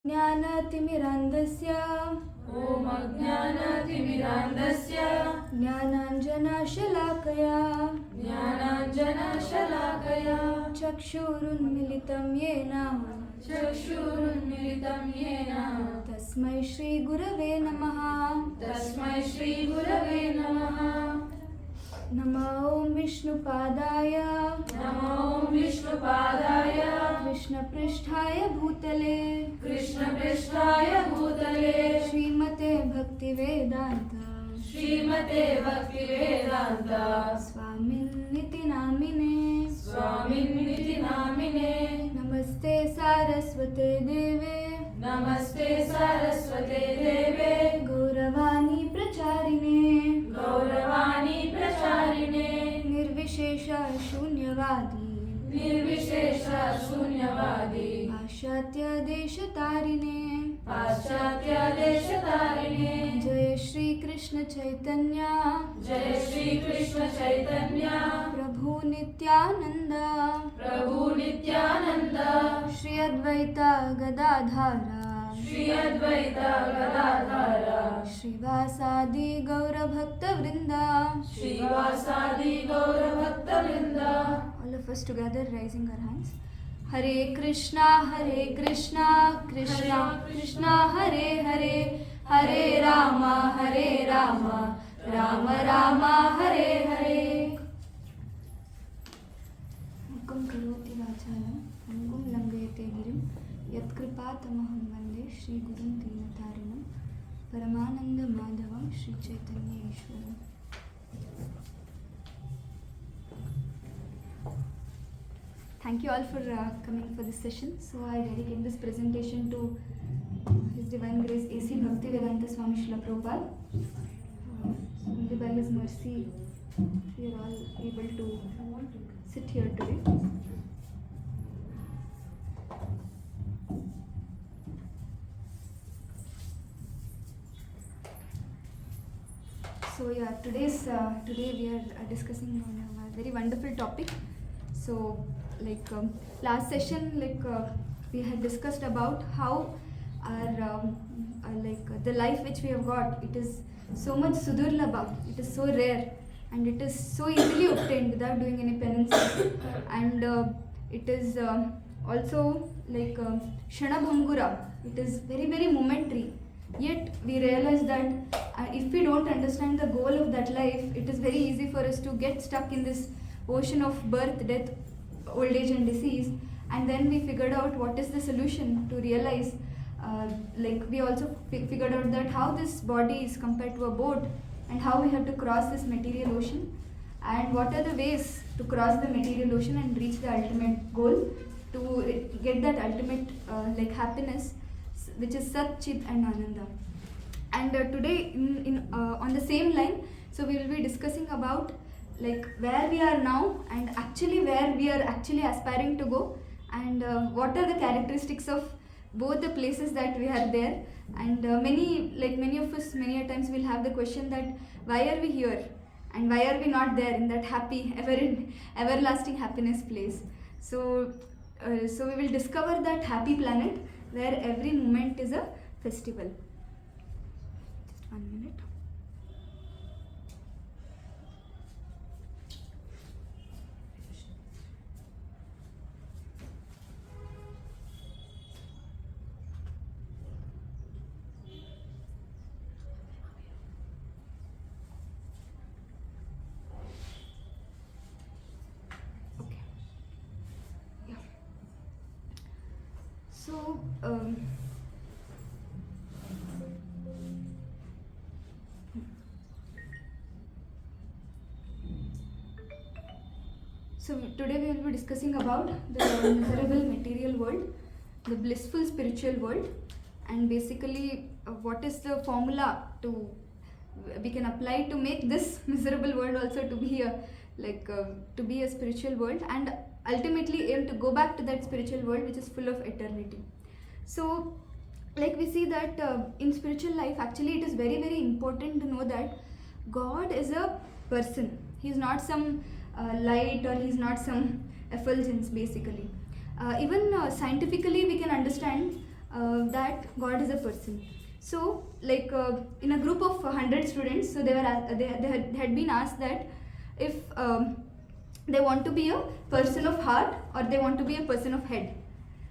ज्ञानतिमिरान्धस्य ॐ अज्ञानतिमिरान्धस्य ज्ञानाञ्जनशलाकया ज्ञानाञ्जनशलाकया चक्षुरुन्मिलितं येन चक्षुरुन्मिलितं येन तस्मै श्रीगुरवे नमः। तस्मै श्रीगुरवे नमः। नमो ॐ विष्णुपादाय नमो ॐ विष्णुपादाय कृष्णपृष्ठाय भूतले कृष्णपृष्ठाय भूतले श्रीमते भक्तिवेदान्त श्रीमते भक्तिवेदान्त स्वामिन्निति नामिने स्वामिन्निति नामिने नमस्ते सारस्वते देवे नमस्ते सरस्वते देवे गौरवाणी प्रचारिणे गौरवाणी प्रचारिणे निर्विशेष शून्यवादी निर्विशेष शून्यवादी पाश्चात्य देशतारिणे पाश्चात्य देशतारिणे जय श्री कृष्ण चैतन्य जय श्री कृष्ण चैतन्य प्रभु नित्यानंद प्रभु नित्यानंद श्री अद्वैता गदाधर श्री अद्वैत गदाधर श्रीवासादि गौर भक्त वृंद श्रीवासादि गौर भक्त वृंद। All of us together raising our hands. Hare Krishna Krishna Krishna Hare Hare Hare Rama Rama Rama Hare Hare. Mukam karoti vachalam angum langayate girim yatkripatamaham vande Shri Gurum Dinatarinam Paramananda Madhavam Shri Chaitanya Ishwaram. Thank you all for coming for this session. So I dedicate this presentation to His Divine Grace A.C. Bhaktivedanta Swami Srila Prabhupada. Only by His mercy we are all able to sit here today. So yeah, today we are discussing on a very wonderful topic. So last session we had discussed about how our the life which we have got, it is so much sudurlabha, it is so rare and it is so easily obtained without doing any penance, and it is also shanabhangura, it is very very momentary, yet we realize that if we don't understand the goal of that life, it is very easy for us to get stuck in this ocean of birth, death, old age and disease. And then we figured out what is the solution to realize, we also figured out that how this body is compared to a boat and how we have to cross this material ocean, and what are the ways to cross the material ocean and reach the ultimate goal, to get that ultimate happiness, which is Sat, Chit and Ananda. And today on the same line, so we will be discussing about where we are now and actually where we are actually aspiring to go, and what are the characteristics of both the places that we are there. And many of us many a times will have the question that why are we here and why are we not there in that happy everlasting happiness place. So we will discover that happy planet where every moment is a festival. Just 1 minute. So today we will be discussing about the miserable material world, the blissful spiritual world, and basically what is the formula we can apply to make this miserable world also to be a spiritual world, and ultimately aim to go back to that spiritual world which is full of eternity. So we see that in spiritual life, actually it is very very important to know that God is a person. He is not some light, or he is not some effulgence basically. Even scientifically we can understand that God is a person. So, like in a group of 100 students, so they had been asked that if they want to be a person of heart or they want to be a person of head.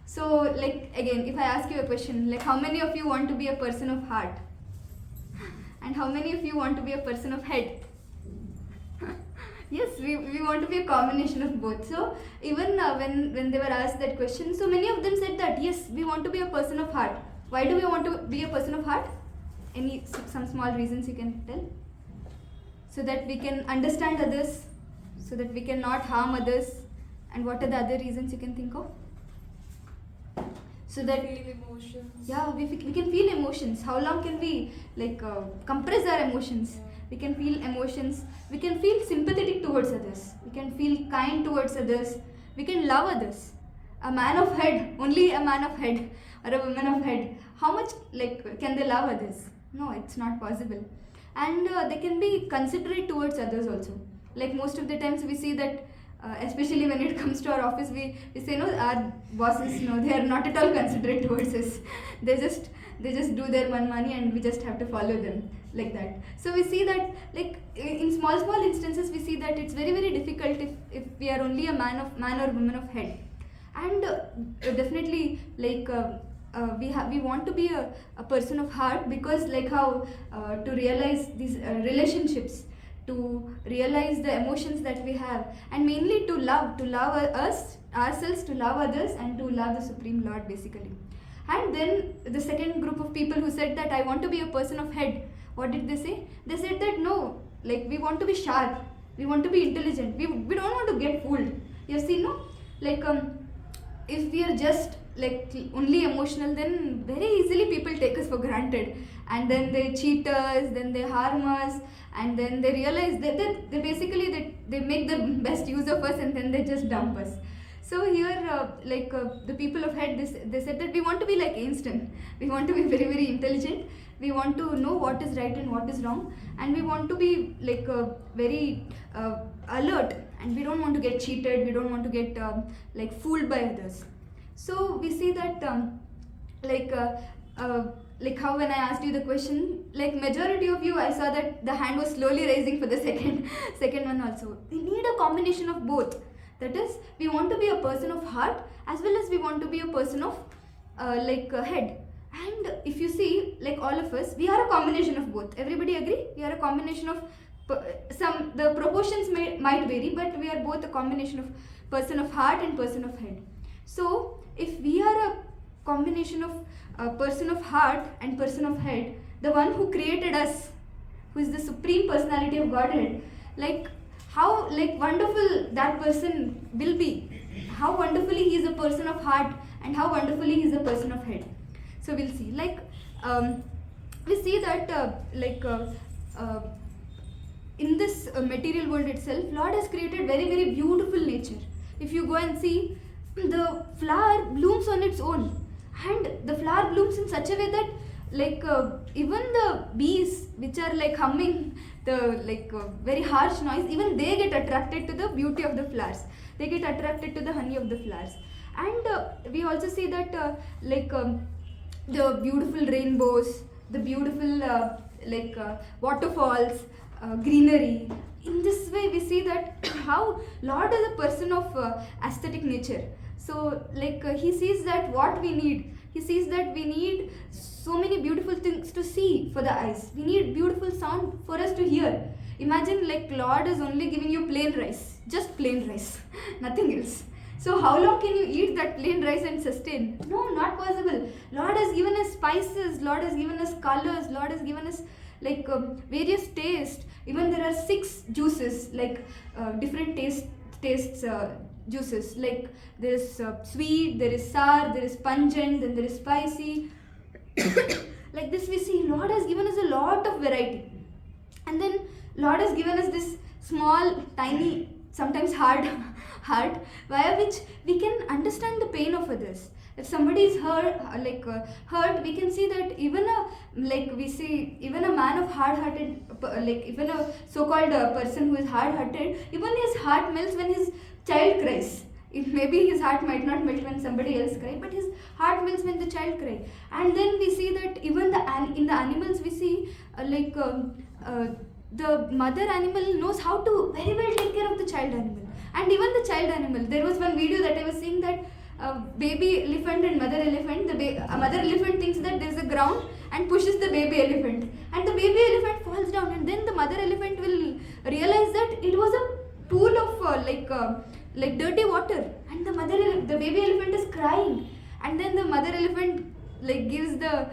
So, like again, if I ask you a question, like how many of you want to be a person of heart? And how many of you want to be a person of head? Yes, we want to be a combination of both. So even when they were asked that question, so many of them said that yes, we want to be a person of heart. Why do we want to be a person of heart? Some small reasons you can tell? So that we can understand others, so that we can not harm others. And what are the other reasons you can think of? So that Feel emotions. yeah, we can feel emotions. How long can we like compress our emotions? We can feel emotions. We can feel sympathetic towards others. We can feel kind towards others. We can love others. A man of head, only a man of head or a woman of head, how much like can they love others? No, it's not possible. And they can be considerate towards others also. Like most of the times we see that especially when it comes to our office, we say no, our bosses, no, they are not at all considerate towards us. They just do their money and we just have to follow them like that. So we see that like in small instances we see that it's very difficult if we are only a man or woman of head. And definitely like we want to be a person of heart, because like how to realize these relationships, to realize the emotions that we have, and mainly to love us ourselves, to love others, and to love the Supreme Lord basically. And then the second group of people who said that I want to be a person of head, what did they say? They said that no, like we want to be sharp, we want to be intelligent, we don't want to get fooled. You see, no, like if we are just like only emotional, then very easily people take us for granted, and then they cheat us, then they harm us, and then they realize that they basically they make the best use of us, and then they just dump us. So here the people of head, they said that we want to be like Einstein, we want to be very intelligent, we want to know what is right and what is wrong, and we want to be like very alert, and we don't want to get cheated, we don't want to get like fooled by others. So we see that like how when I asked you the question, like majority of you, I saw that the hand was slowly raising for the second one also. We need a combination of both. That is, we want to be a person of heart as well as we want to be a person of head. And if you see, like all of us, we are a combination of both. Everybody agree? We are a combination of the proportions might vary, but we are both a combination of person of heart and person of head. So if we are a combination of person of heart and person of head, the one who created us, who is the Supreme Personality of Godhead, like how like wonderful that person will be, how wonderfully he is a person of heart and how wonderfully he is a person of head. So we'll see, like we see that in this material world itself, Lord has created very beautiful nature. If you go and see, the flower blooms on its own, and the flower blooms in such a way that like even the bees which are like humming the very harsh noise, even they get attracted to the beauty of the flowers, they get attracted to the honey of the flowers. And we also see that the beautiful rainbows, the beautiful waterfalls, greenery. In this way we see that how Lord is a person of aesthetic nature. So he sees that what we need, he sees that we need so many beautiful things to see for the eyes, we need beautiful sound for us to hear. Imagine like Lord is only giving you plain rice, just plain rice, nothing else. So how long can you eat that plain rice and sustain? No, not possible. Lord has given us spices, Lord has given us colors, Lord has given us various tastes. Even there are 6 juices, different tastes juices. Like there is sweet, there is sour, there is pungent, then there is spicy. Like this we see Lord has given us a lot of variety. And then Lord has given us this small, tiny, sometimes hard heart, via which we can understand the pain of others. If somebody is hurt, we can see that even even a man of hard-hearted, even a so-called person who is hard-hearted, even his heart melts when his child cries. maybe his heart might not melt when somebody else cry, but his heart melts when the child cry. And then we see that even in the animals we see the mother animal knows how to very well take care of the child animal. And even the child animal, there was one video that I was seeing that baby elephant and mother elephant, mother elephant thinks that there is a ground and pushes the baby elephant, and the baby elephant falls down, and then the mother elephant will realize that it was a pool of like dirty water, and the baby elephant is crying, and then the mother elephant like gives the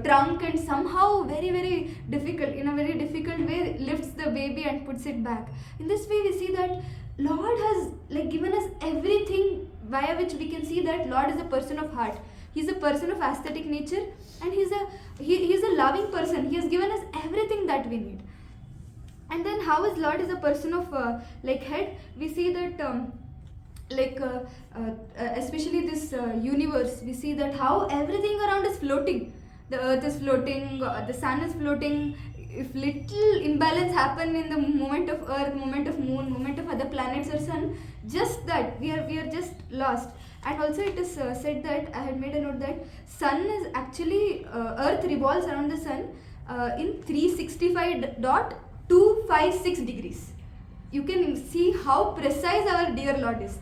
trunk and somehow very very difficult, in a very difficult way, lifts the baby and puts it back. In this way we see that Lord has like given us everything via which we can see that Lord is a person of heart. He's a person of aesthetic nature, and he's a loving person. He has given us everything that we need. And then how is Lord is a person of head? We see that especially this universe, we see that how everything around is floating. The earth is floating, the sun is floating. If little imbalance happen in the movement of earth, movement of moon, movement of other planets or sun, just that we are just lost. And also it is said that, I had made a note that sun is actually earth revolves around the sun in 365.256 degrees. You can see how precise our dear Lord is.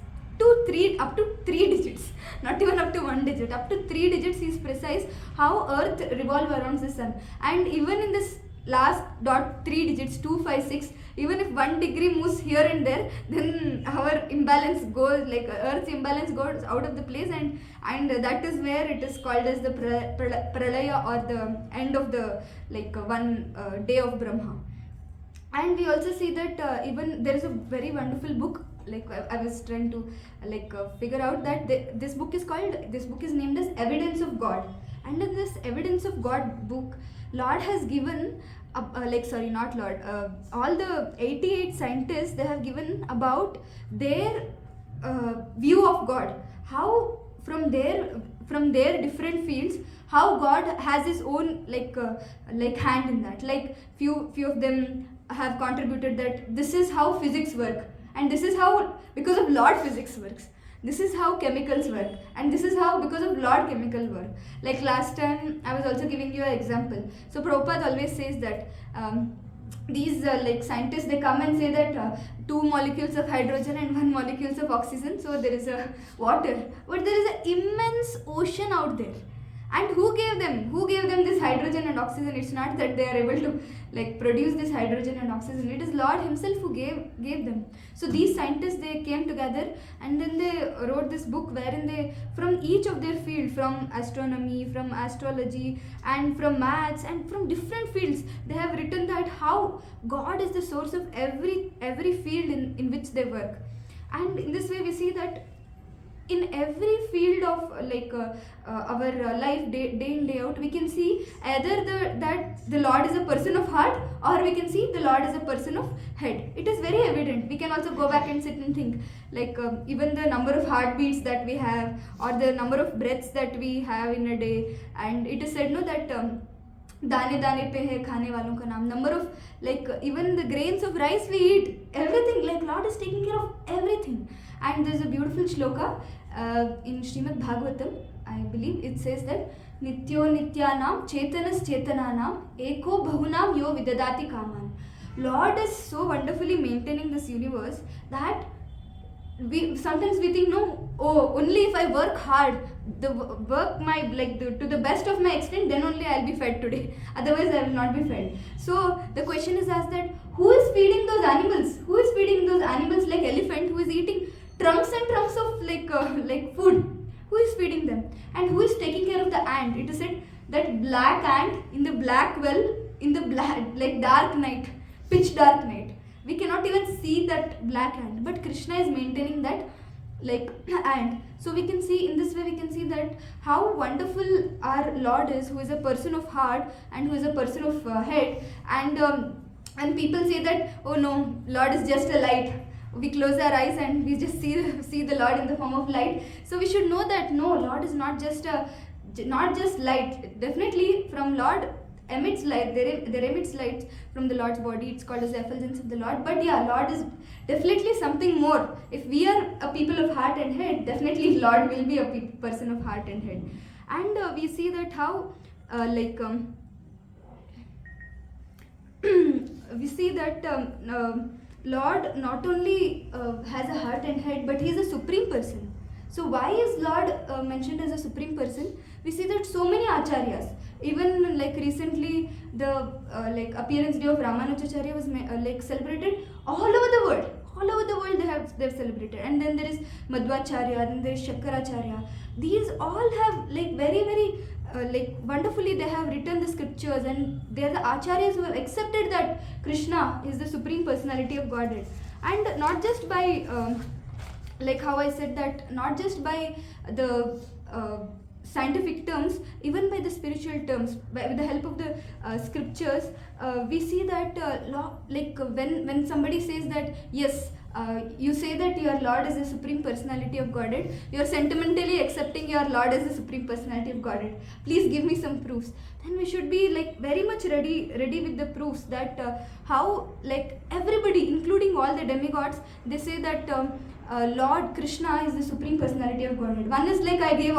Up to 3 digits, not even up to 1 digit, up to 3 digits he is precise how earth revolve around the sun. And even in this last dot 3 digits 256, even if 1 degree moves here and there, then our imbalance goes, like earth's imbalance goes out of the place, and that is where it is called as the pralaya, or the end of the one day of Brahma. And we also see that even there is a very wonderful book, I was trying to figure out that this book is named as Evidence of God. And in this Evidence of God book, Lord has given all the 88 scientists, they have given about their view of God, how from their different fields, how God has his own hand in that. Few of them have contributed that this is how physics work, and this is how, because of Lord, physics works. This is how chemicals work, and this is how, because of Lord, chemical work. Like last time I was also giving you an example. So Prabhupada always says that these scientists, they come and say that 2 molecules of hydrogen and 1 molecules of oxygen, so there is a water, but there is an immense ocean out there. And who gave them this hydrogen and oxygen? It's not that they are able to produce this hydrogen and oxygen. It is Lord himself who gave them. So these scientists, they came together, and then they wrote this book wherein they, from each of their field, from astronomy, from astrology, and from maths, and from different fields, they have written that how God is the source of every field in which they work. And in this way we see that in every field of our life, day in day out, we can see either that the Lord is a person of heart, or we can see the Lord is a person of head. It is very evident. We can also go back and sit and think, even the number of heartbeats that we have, or the number of breaths that we have in a day. And it is said that दाने दाने पे है खाने वालों का नाम. Number of even the grains of rice we eat, everything, Lord is taking care of everything. And there's a beautiful shloka in Srimad Bhagavatam, I believe. It says that Nityo Nityanam Chetanas Chetananam Eko Bahunam Yo Vidadati Kaman. Lord is so wonderfully maintaining this universe that sometimes we think, only if I work hard, to the best of my extent, then only I'll be fed today. Otherwise I will not be fed. So the question is asked that who is feeding those animals? Who is feeding those animals like elephant, who is eating trunks and trunks of food? Who is feeding them? And who is taking care of the ant? It is said that black ant in the black well, in the black dark night, pitch dark night, we cannot even see that black ant, but Krishna is maintaining that ant. So we can see, in this way we can see that how wonderful our Lord is, who is a person of heart and who is a person of head. And people say that, oh no, Lord is just a light. We close our eyes and we just see the Lord in the form of light. So we should know that no, Lord is not just light. Definitely from Lord, emits light. There emits light from the Lord's body. It's called as the effulgence of the Lord. But yeah, Lord is definitely something more. If we are a people of heart and head, definitely Lord will be a person of heart and head. And we see that how we see that Lord not only has a heart and head, but he is a supreme person. So why is Lord mentioned as a supreme person? We see that so many acharyas, even like recently the appearance day of Ramanujacharya was celebrated all over the world. All over the world they've celebrated. And then there is Madhvacharya, then there is Shankaracharya. These all have very wonderfully they have written the scriptures, and they are the acharyas who have accepted that Krishna is the supreme personality of Godhead. And not just by how I said that, not just by the scientific terms, even by the spiritual terms, with the help of the scriptures, we see that when somebody says that yes, you say that your Lord is the supreme personality of Godhead, you are sentimentally accepting your Lord as the supreme personality of Godhead. Please give me some proofs. Then we should be very much ready with the proofs that how everybody, including all the demigods, they say that Lord Krishna is the supreme personality of Godhead. One is I gave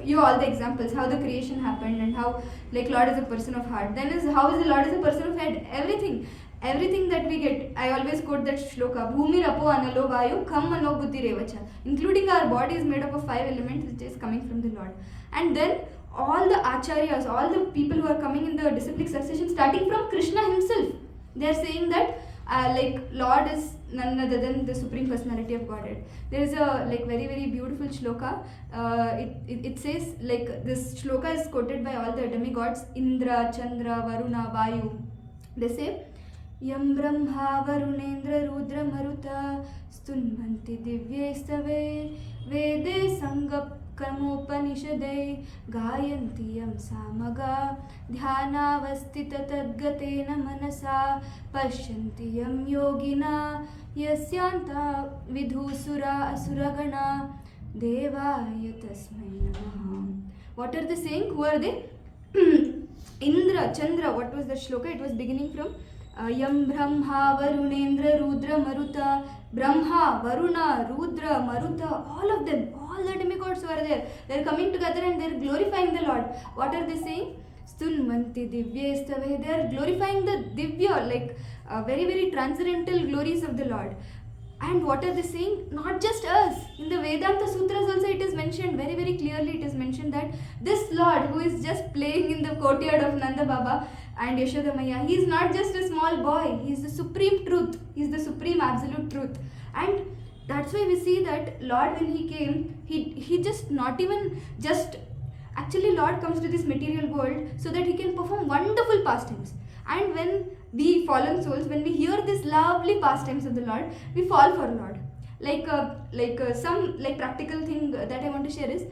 you all the examples, how the creation happened and how Lord is a person of heart. Then is how is the Lord is a person of head. Everything that we get, I always quote that shloka, Bhumi Rapo Analo Vayu Kham Mano Buddhi Revacha, including our body is made up of 5 elements which is coming from the Lord. And then all the acharyas, all the people who are coming in the disciplic succession, starting from Krishna himself, they are saying that Lord is none other than the supreme personality of Godhead. There is a very beautiful shloka. It says this shloka is quoted by all the demigods, Indra, Chandra, Varuna, Vayu. They say, Yam Brahma Varunendra Rudra Maruta Stunvanti Divyestave Vede Sangap Kamopanishade Gayanti Yam Samaga Dhyanavastita Tadgatena Manasa Pashyanti Yam Yogina Yasyanta Vidhusura Asuragana Devaya Tasmai Namaha. What are they saying? Who are they? Indra, Chandra. What was the shloka? It was beginning from Yam Brahma Varunendra Rudra Maruta. Brahma, Varuna, Rudra, Maruta, all of them, all the demigods who are there. They are coming together and they are glorifying the Lord. What are they saying? Stunvanti Divyestave. They are glorifying the Divya, very transcendental glories of the Lord. And what are they saying? Not just us. In the Vedanta Sutras also it is mentioned, very clearly it is mentioned that this Lord who is just playing in the courtyard of Nanda Baba and Yashoda Maya, he is not just a small boy, he is the supreme truth, he is the supreme absolute truth. And that's why we see that Lord, when he came, he just not even just, actually Lord comes to this material world so that he can perform wonderful pastimes. And when we fallen souls, when we hear this lovely pastimes of the Lord, we fall for Lord. Some practical thing that I want to share is,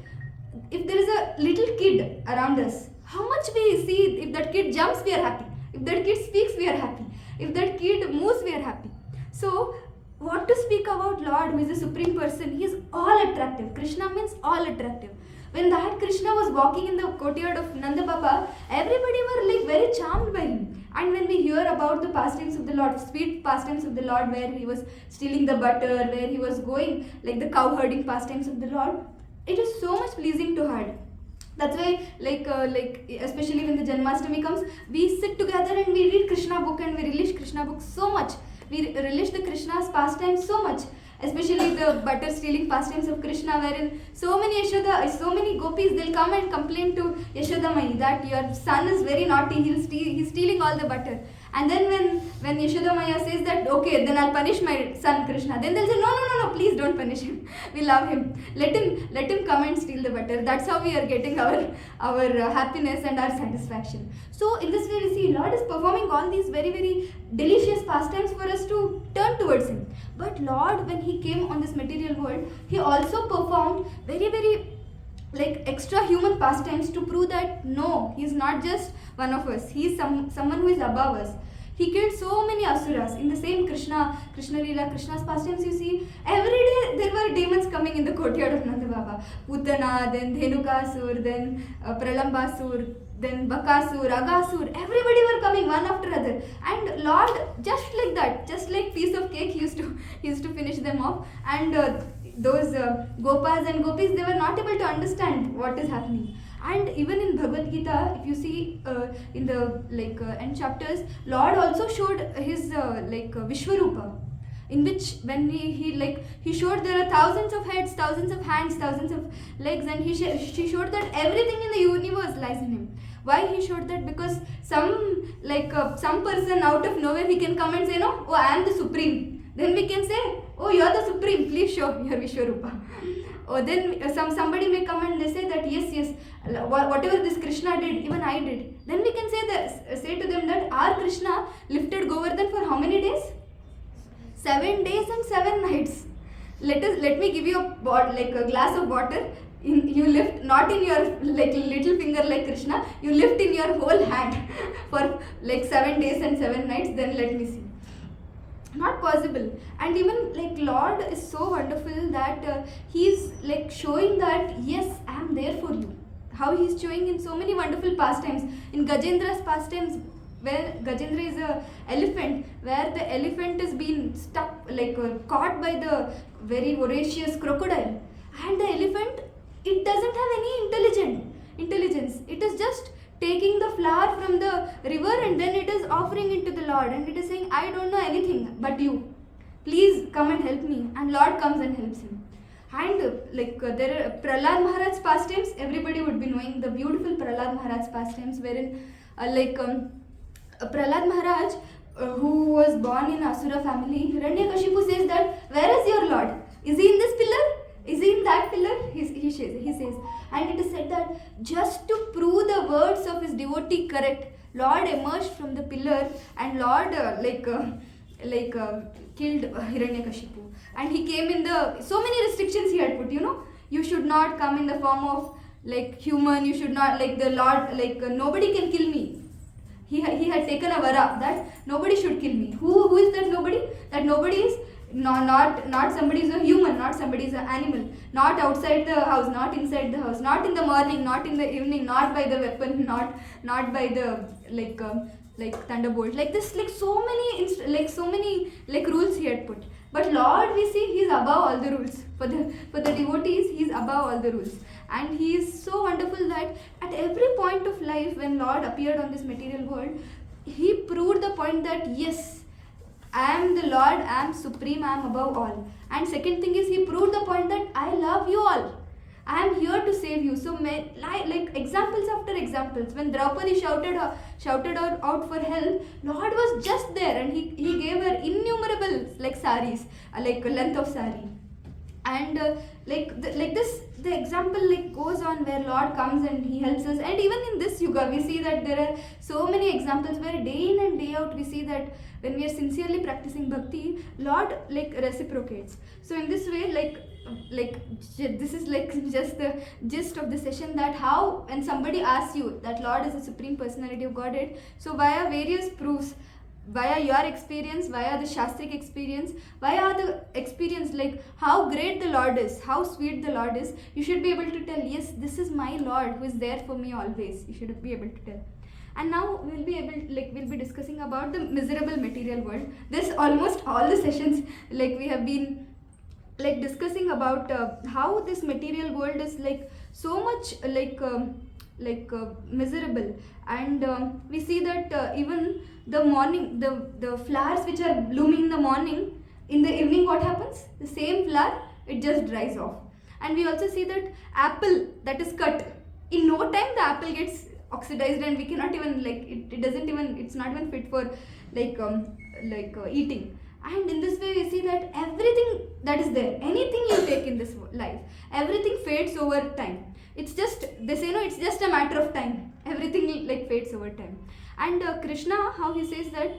if there is a little kid around us, how much we see, if that kid jumps, we are happy. If that kid speaks, we are happy. If that kid moves, we are happy. So, what to speak about Lord, who is the supreme person? He is all attractive. Krishna means all attractive. When that Krishna was walking in the courtyard of Nanda Baba, everybody were very charmed by him. And when we hear about the pastimes of the Lord, sweet pastimes of the Lord, where he was stealing the butter, where he was going, the cow herding pastimes of the Lord, it is so much pleasing to heart. That's why, especially when the Janmashtami comes, we sit together and we read Krishna book and we relish Krishna book so much. We relish the Krishna's pastimes so much. Especially the butter stealing pastimes of Krishna, wherein so many gopis, they'll come and complain to Yashoda Mai that your son is very naughty, he's stealing all the butter. And then when Yashoda Maya says that, okay, then I'll punish my son Krishna, then they'll say, no, please don't punish him. We love him. Let him come and steal the butter. That's how we are getting our happiness and our satisfaction. So in this way we see Lord is performing all these very delicious pastimes for us to turn towards him. But Lord, when he came on this material world, he also performed very extra human pastimes to prove that no, he is not just one of us. He is someone who is above us. He killed so many asuras. In the same Krishna Leela, Krishna's pastimes, you see, every day there were demons coming in the courtyard of Nanda Baba. Putana, then Dhenukasur, then Pralambasur, then Bakasur, Agasur, everybody were coming one after other. And Lord, just like that, just like piece of cake, he used to finish them off. And those Gopas and Gopis, they were not able to understand what is happening. And even in Bhagavad Gita, if you see in the end chapters, Lord also showed his Vishwarupa, in which when he showed there are thousands of heads, thousands of hands, thousands of legs, and he showed that everything in the universe lies in him. Why he showed that? Because some person out of nowhere, he can come and say, no, oh, I am the supreme. Then we can say, oh, you are the supreme, please show your Vishwarupa. Or then somebody may come and they say that yes, whatever this Krishna did, even I did. Then we can say to them that our Krishna lifted Govardhan for how many days? 7 days and 7 nights. Let me give you a glass of water. You lift not in your little finger like Krishna. You lift in your whole hand for 7 days and 7 nights. Then let me see. Not possible. And even Lord is so wonderful that he's showing that yes, I am there for you. How he's showing in so many wonderful pastimes. In Gajendra's pastimes, where Gajendra is a elephant, where the elephant is being stuck, caught by the very voracious crocodile, and the elephant, it doesn't have any intelligence. It is just taking the flower from the river and then it is offering it to the Lord, and it is saying, I don't know anything but you. Please come and help me. And Lord comes and helps him. And there are Prahlad Maharaj's pastimes. Everybody would be knowing the beautiful Prahlad Maharaj's pastimes, wherein Prahlad Maharaj, who was born in Asura family, Hiranyakashipu says that, where is your Lord? Is he in this pillar? Is he in that pillar? He says. And it is said that just to prove the words of his devotee correct, Lord emerged from the pillar and Lord killed Hiranyakashipu. And he came in so many restrictions he had put, you should not come in the form of human, you should not, the Lord, nobody can kill me. He had taken a vara that nobody should kill me. Who is that nobody? That nobody is not somebody is a human, not somebody is an animal, not outside the house, not inside the house, not in the morning, not in the evening, not by the weapon, not by the thunderbolt. So many rules he had put. But Lord, we see, he is above all the rules. For the devotees, he is above all the rules. And he is so wonderful that at every point of life, when Lord appeared on this material world, he proved the point that yes, I am the Lord, I am supreme, I am above all. And second thing is, he proved the point that I love you all. I am here to save you. So examples after examples. When Draupadi shouted out for help, Lord was just there and he gave her innumerable saris, length of sari. And the example goes on where Lord comes and he helps us. And even in this yuga, we see that there are so many examples where day in and day out we see that when we are sincerely practicing bhakti, Lord reciprocates. So in this way, this is just the gist of the session, that how when somebody asks you that Lord is the Supreme Personality of Godhead, so via various proofs, via your experience, via the Shastric experience, via the experience how great the Lord is, how sweet the Lord is, you should be able to tell, yes, this is my Lord who is there for me always. You should be able to tell. And now we'll be discussing about the miserable material world. This almost all the sessions we have been discussing about how this material world is so much miserable. And we see that even the morning, the flowers which are blooming in the morning, in the evening what happens? The same flower, it just dries off. And we also see that apple that is cut, in no time the apple gets oxidized and we cannot even it's not even fit for eating. And in this way we see that everything that is there, anything you take in this life, everything fades over time. It's just, they say it's just a matter of time. Everything fades over time. And Krishna, how he says that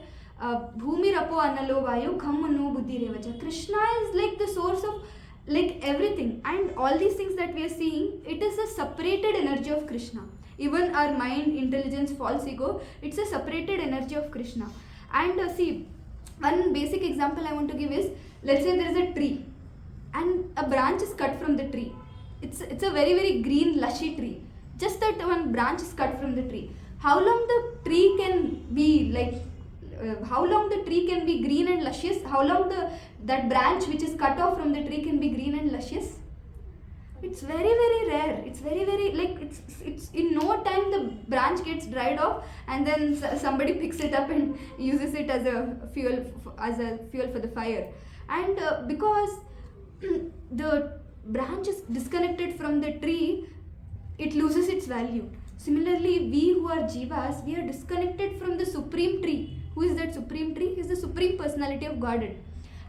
Bhumi Rapo Analo Vayu Khamano Buddhi Revacha. Krishna is the source of everything. And all these things that we are seeing, it is a separated energy of Krishna. Even our mind, intelligence, false ego, it's a separated energy of Krishna. And see, one basic example I want to give is, let's say there is a tree and a branch is cut from the tree. It's a very, very green lushy tree. Just that one branch is cut from the tree. How long the tree can be how long the tree can be green and luscious? How long that branch which is cut off from the tree can be green and luscious? It's very, very rare. It's very, very it's in no time the branch gets dried off, and then somebody picks it up and uses it as a fuel for the fire. And because the branch is disconnected from the tree, it loses its value. Similarly, we who are jivas, we are disconnected from the supreme tree. Who is that supreme tree? He is the supreme personality of Godhead.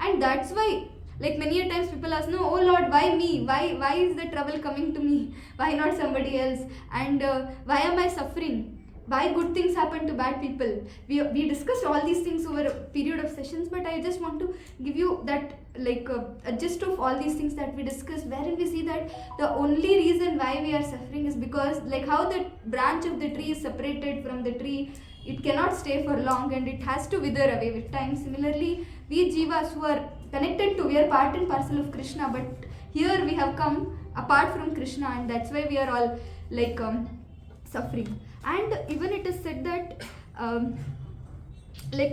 And that's why, like many a times people ask, no, oh Lord, why me? Why is the trouble coming to me? Why not somebody else? And why am I suffering? Why good things happen to bad people? We discussed all these things over a period of sessions, but I just want to give you that a gist of all these things that we discussed, wherein we see that the only reason why we are suffering is because, like how the branch of the tree is separated from the tree, it cannot stay for long and it has to wither away with time. Similarly, we jivas who are connected to, we are part and parcel of Krishna, but here we have come apart from Krishna, and that's why we are all suffering. And even it is said that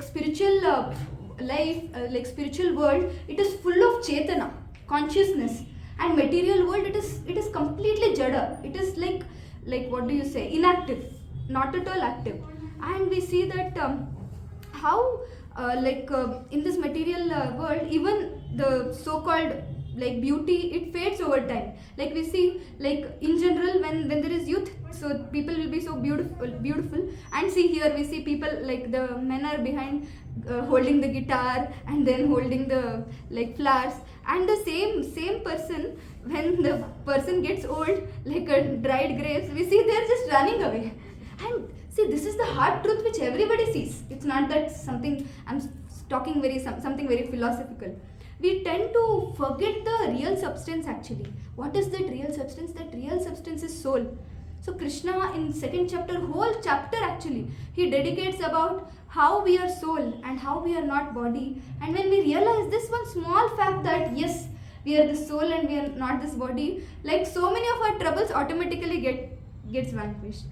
spiritual life, spiritual world, it is full of chetana, consciousness, and material world, it is completely jada. It is what do you say, inactive, not at all active. And we see that how in this material world, even the so-called beauty, it fades over time. Like we see, in general, when there is youth, so people will be so beautiful. And see, here we see people, the men are behind holding the guitar and then holding the flowers, and the same person, when the person gets old, like a dried grapes, we see they are just running away. And see, this is the hard truth which everybody sees. It's not that something I'm talking something very philosophical. We tend to forget the real substance actually. What is that real substance? That real substance is soul. So Krishna in second chapter, whole chapter actually, he dedicates about how we are soul and how we are not body. And when we realize this one small fact that yes, we are the soul and we are not this body, so many of our troubles automatically gets vanquished.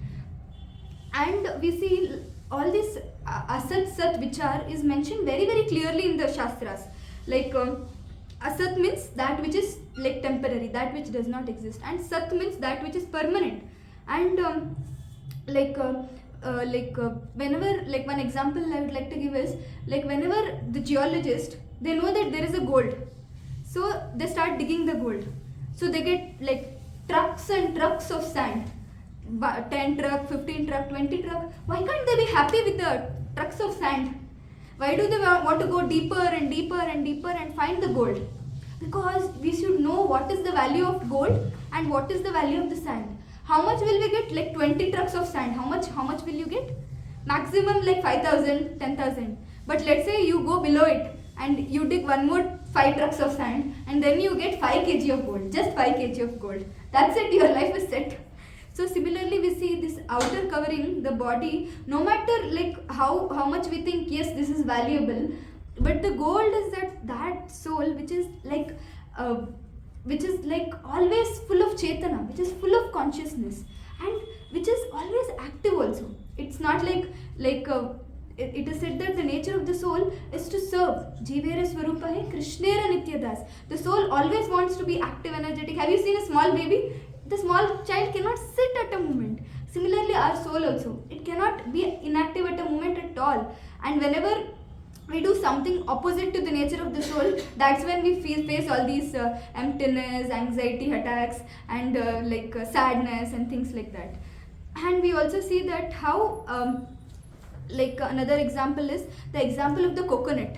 And we see all this asat, sat, vichar is mentioned very, very clearly in the Shastras. Asat means that which is temporary, that which does not exist, and sat means that which is permanent. And whenever, one example I would like to give is, whenever the geologist, they know that there is a gold, so they start digging the gold, so they get trucks and trucks of sand, 10 truck, 15 truck, 20 truck. Why can't they be happy with the trucks of sand? Why do they want to go deeper and deeper and deeper and find the gold? Because we should know what is the value of gold and what is the value of the sand. How much will we get? 20 trucks of sand. How much will you get? Maximum 5,000, 10,000. But let's say you go below it and you dig one more 5 trucks of sand, and then you get 5 kg of gold. Just 5 kg of gold. That's it. Your life is set. So similarly, we see this outer covering, the body, no matter how much we think, yes, this is valuable, but the gold is that soul which is always full of chetana, which is full of consciousness, and which is always active also. It's not it is said that the nature of the soul is to serve. Jivere swarupahe krishnera nityadas. The soul always wants to be active, energetic. Have you seen a small baby? The small child cannot sit at a moment. Similarly, our soul also, it cannot be inactive at a moment at all. And whenever we do something opposite to the nature of the soul, that's when we face all these emptiness, anxiety attacks, and sadness and things like that. And we also see that how another example is the example of the coconut.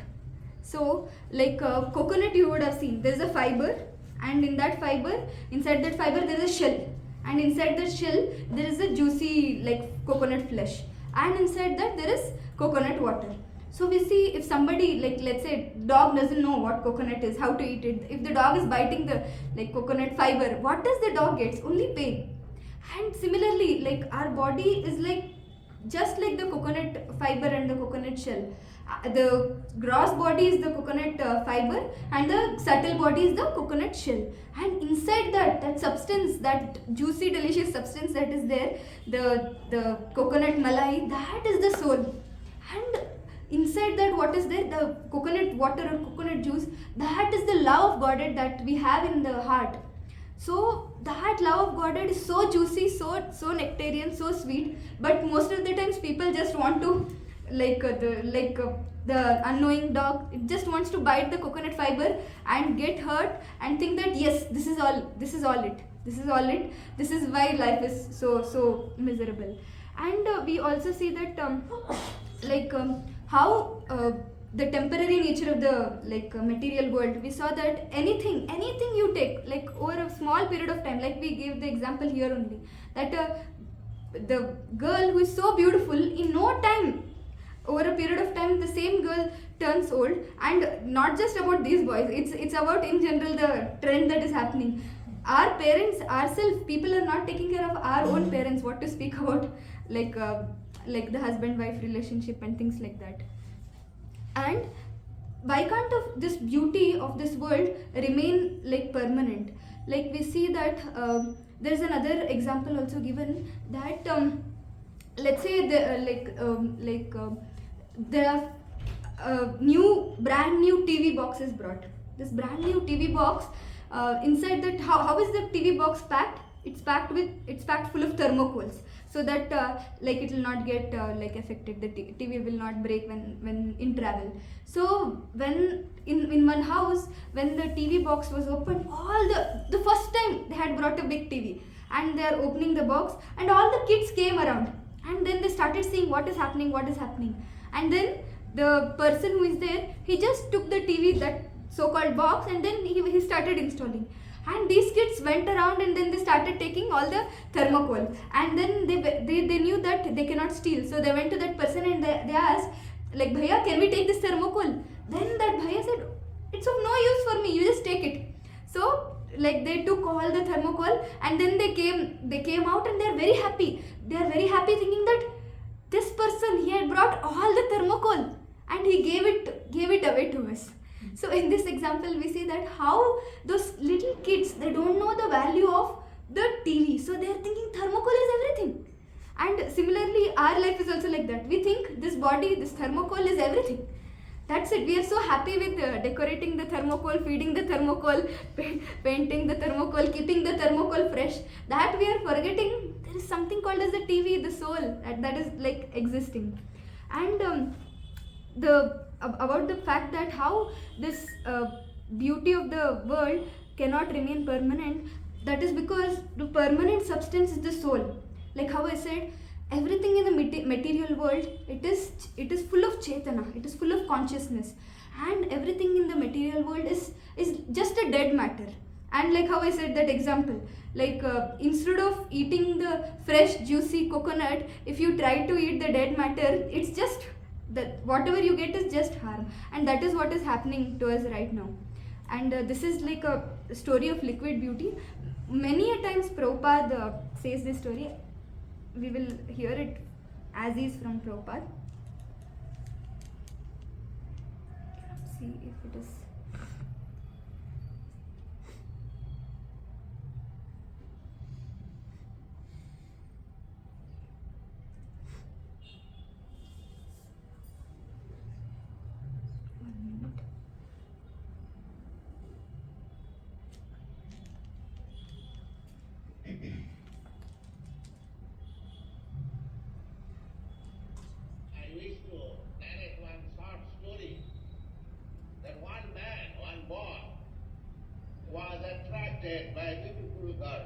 So coconut, you would have seen, there is a fiber, and in that fiber, inside that fiber there is a shell, and inside that shell there is a juicy coconut flesh, and inside that there is coconut water. So we see, if somebody, let's say dog doesn't know what coconut is, how to eat it, if the dog is biting the coconut fiber, what does the dog get? Only pain. And similarly, our body is just like the coconut fiber and the coconut shell. The gross body is the coconut fiber, and the subtle body is the coconut shell. And inside that substance, that juicy delicious substance that is there, the coconut malai, that is the soul. And inside that, what is there? The coconut water or coconut juice, that is the love of Godhead that we have in the heart. So that love of Godhead is so juicy, so nectarian, so sweet. But most of the times people just want to, the unknowing dog, it just wants to bite the coconut fiber and get hurt and think that yes, this is all it. This is why life is so miserable. And we also see that how the temporary nature of the material world. We saw that anything you take, like over a small period of time, like we gave the example here only, that the girl who is so beautiful, in no time, over a period of time, the same girl turns old. And not just about these boys, it's about in general the trend that is happening. Our parents, ourselves, people are not taking care of our own parents, what to speak about like the husband-wife relationship and things like that. And why can't of this beauty of this world remain like permanent? Like we see that there's another example also given that let's say there are brand new TV boxes brought. This brand new TV box, inside that, how is the TV box packed? It's packed full of thermocoals, so that it will not get affected. The TV will not break when in travel. So when in one house, when the TV box was opened, all the first time they had brought a big TV, and they are opening the box, and all the kids came around, and then they started seeing what is happening, and then the person who is there, he just took the TV, that so-called box, and then he started installing. And these kids went around, and then they started taking all the thermocol, and then they knew that they cannot steal, so they went to that person and they asked, like, Bhaiya, can we take this thermocol? Then that Bhaiya said, it's of no use for me, you just take it. So they took all the thermocol, and then they came out, and they're very happy. They're very happy, thinking that this person, he had brought all the thermocol and he gave it away to us. So in this example, we see that how those little kids, they don't know the value of the TV. So they are thinking thermocol is everything. And similarly, our life is also like that. We think this body, this thermocol is everything. That's it. We are so happy with decorating the thermocol, feeding the thermocol, painting the thermocol, keeping the thermocol fresh, that we are forgetting there is something called as the TV, the soul, that is like existing. And about the fact that how this beauty of the world cannot remain permanent, that is because the permanent substance is the soul. Like how I said, everything in the material world, it is full of chetana, it is full of consciousness, and everything in the material world is just a dead matter. And like how I said that example, instead of eating the fresh juicy coconut, if you try to eat the dead matter, it's just that whatever you get is just harm. And that is what is happening to us right now. And this is like a story of liquid beauty. Many a times Prabhupada says this story. We will hear it as is from Prabhupada. See if it is. I wish to narrate one short story that one man, one boy, was attracted by a beautiful girl.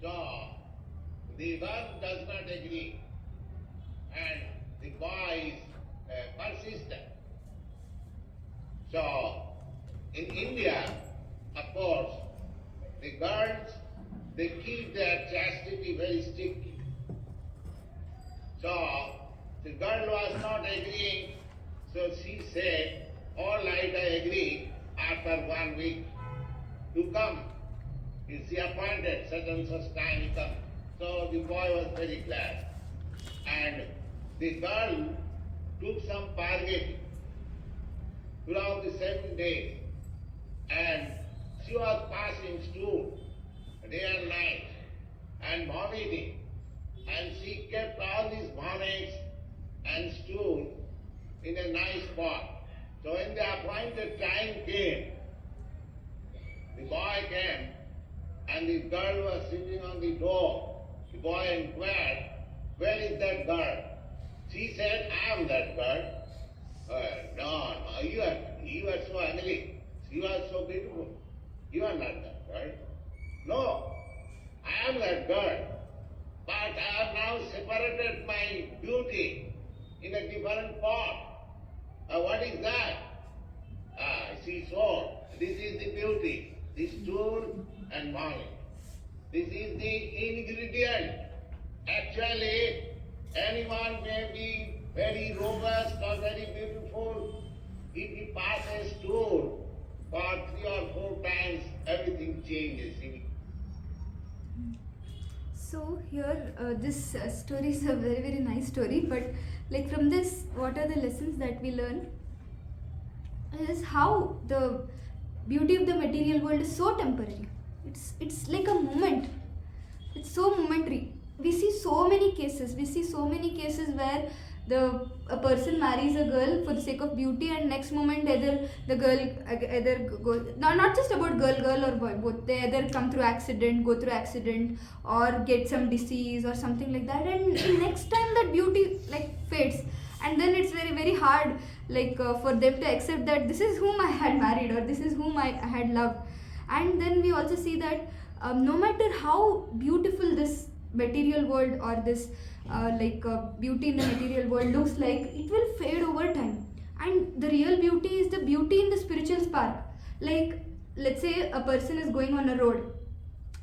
So the girl does not agree, and the boy is persistent. So in India, of course, the girls, they keep their chastity very strictly. So the girl was not agreeing, so she said, all right, I agree, after 1 week to come. She appointed such and such time to come. So the boy was very glad. And the girl took some purgatory throughout the 7 days, and she was passing stool day and night and vomiting, and she kept all these vomits and stool in a nice spot. So when the appointed time came, the boy came and the girl was sitting on the door. The boy inquired, "Where is that girl?" She said, "I am that girl." No, you are so ugly. You are so beautiful. You are not that girl. No, I am that girl. But I have now separated my beauty in a different pot. What is that? She saw. This is the beauty, the stool and vomit. This is the ingredient. Actually, anyone may be very robust or very beautiful. If he passes stool for 3 or 4 times, everything changes. So here, this story is a very very nice story. But like from this, what are the lessons that we learn? Is how the beauty of the material world is so temporary. It's like a moment. It's so momentary. We see so many cases. Where a person marries a girl for the sake of beauty, and next moment either the girl either go, not just about girl or boy, both they either go through accident or get some disease or something like that, and next time that beauty like fades, and then it's very very hard like for them to accept that this is whom I had married or this is whom I had loved. And then we also see that no matter how beautiful this material world or this beauty in the material world looks like, it will fade over time. And the real beauty is the beauty in the spiritual spark. Like, let's say a person is going on a road,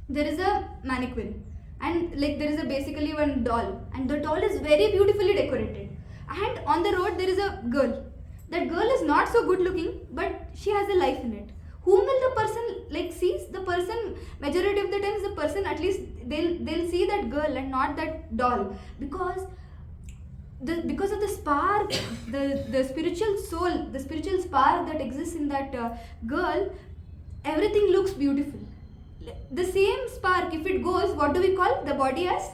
there is a mannequin, and like there is a basically one doll, and the doll is very beautifully decorated, and on the road there is a girl. That girl is not so good looking, but she has a life in it. Whom will the person like sees? The person, majority of the times the person, at least they'll see that girl and not that doll, because of the spark, the spiritual soul, the spiritual spark that exists in that girl, everything looks beautiful. The same spark, if it goes, what do we call the body as?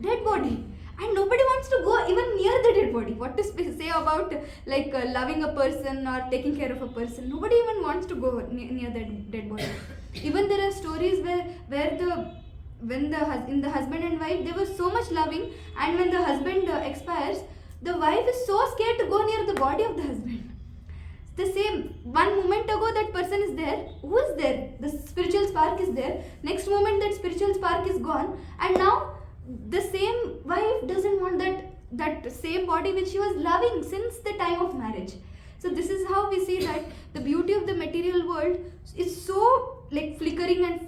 Dead body. And nobody wants to go even near the dead body. What to say about like loving a person or taking care of a person? Nobody even wants to go near the dead body. Even there are stories where in the husband and wife, they were so much loving, and when the husband expires, the wife is so scared to go near the body of the husband. The same, one moment ago that person is there. Who is there? The spiritual spark is there. Next moment that spiritual spark is gone, and now the same wife doesn't want that same body which she was loving since the time of marriage. So this is how we see that the beauty of the material world is so like flickering and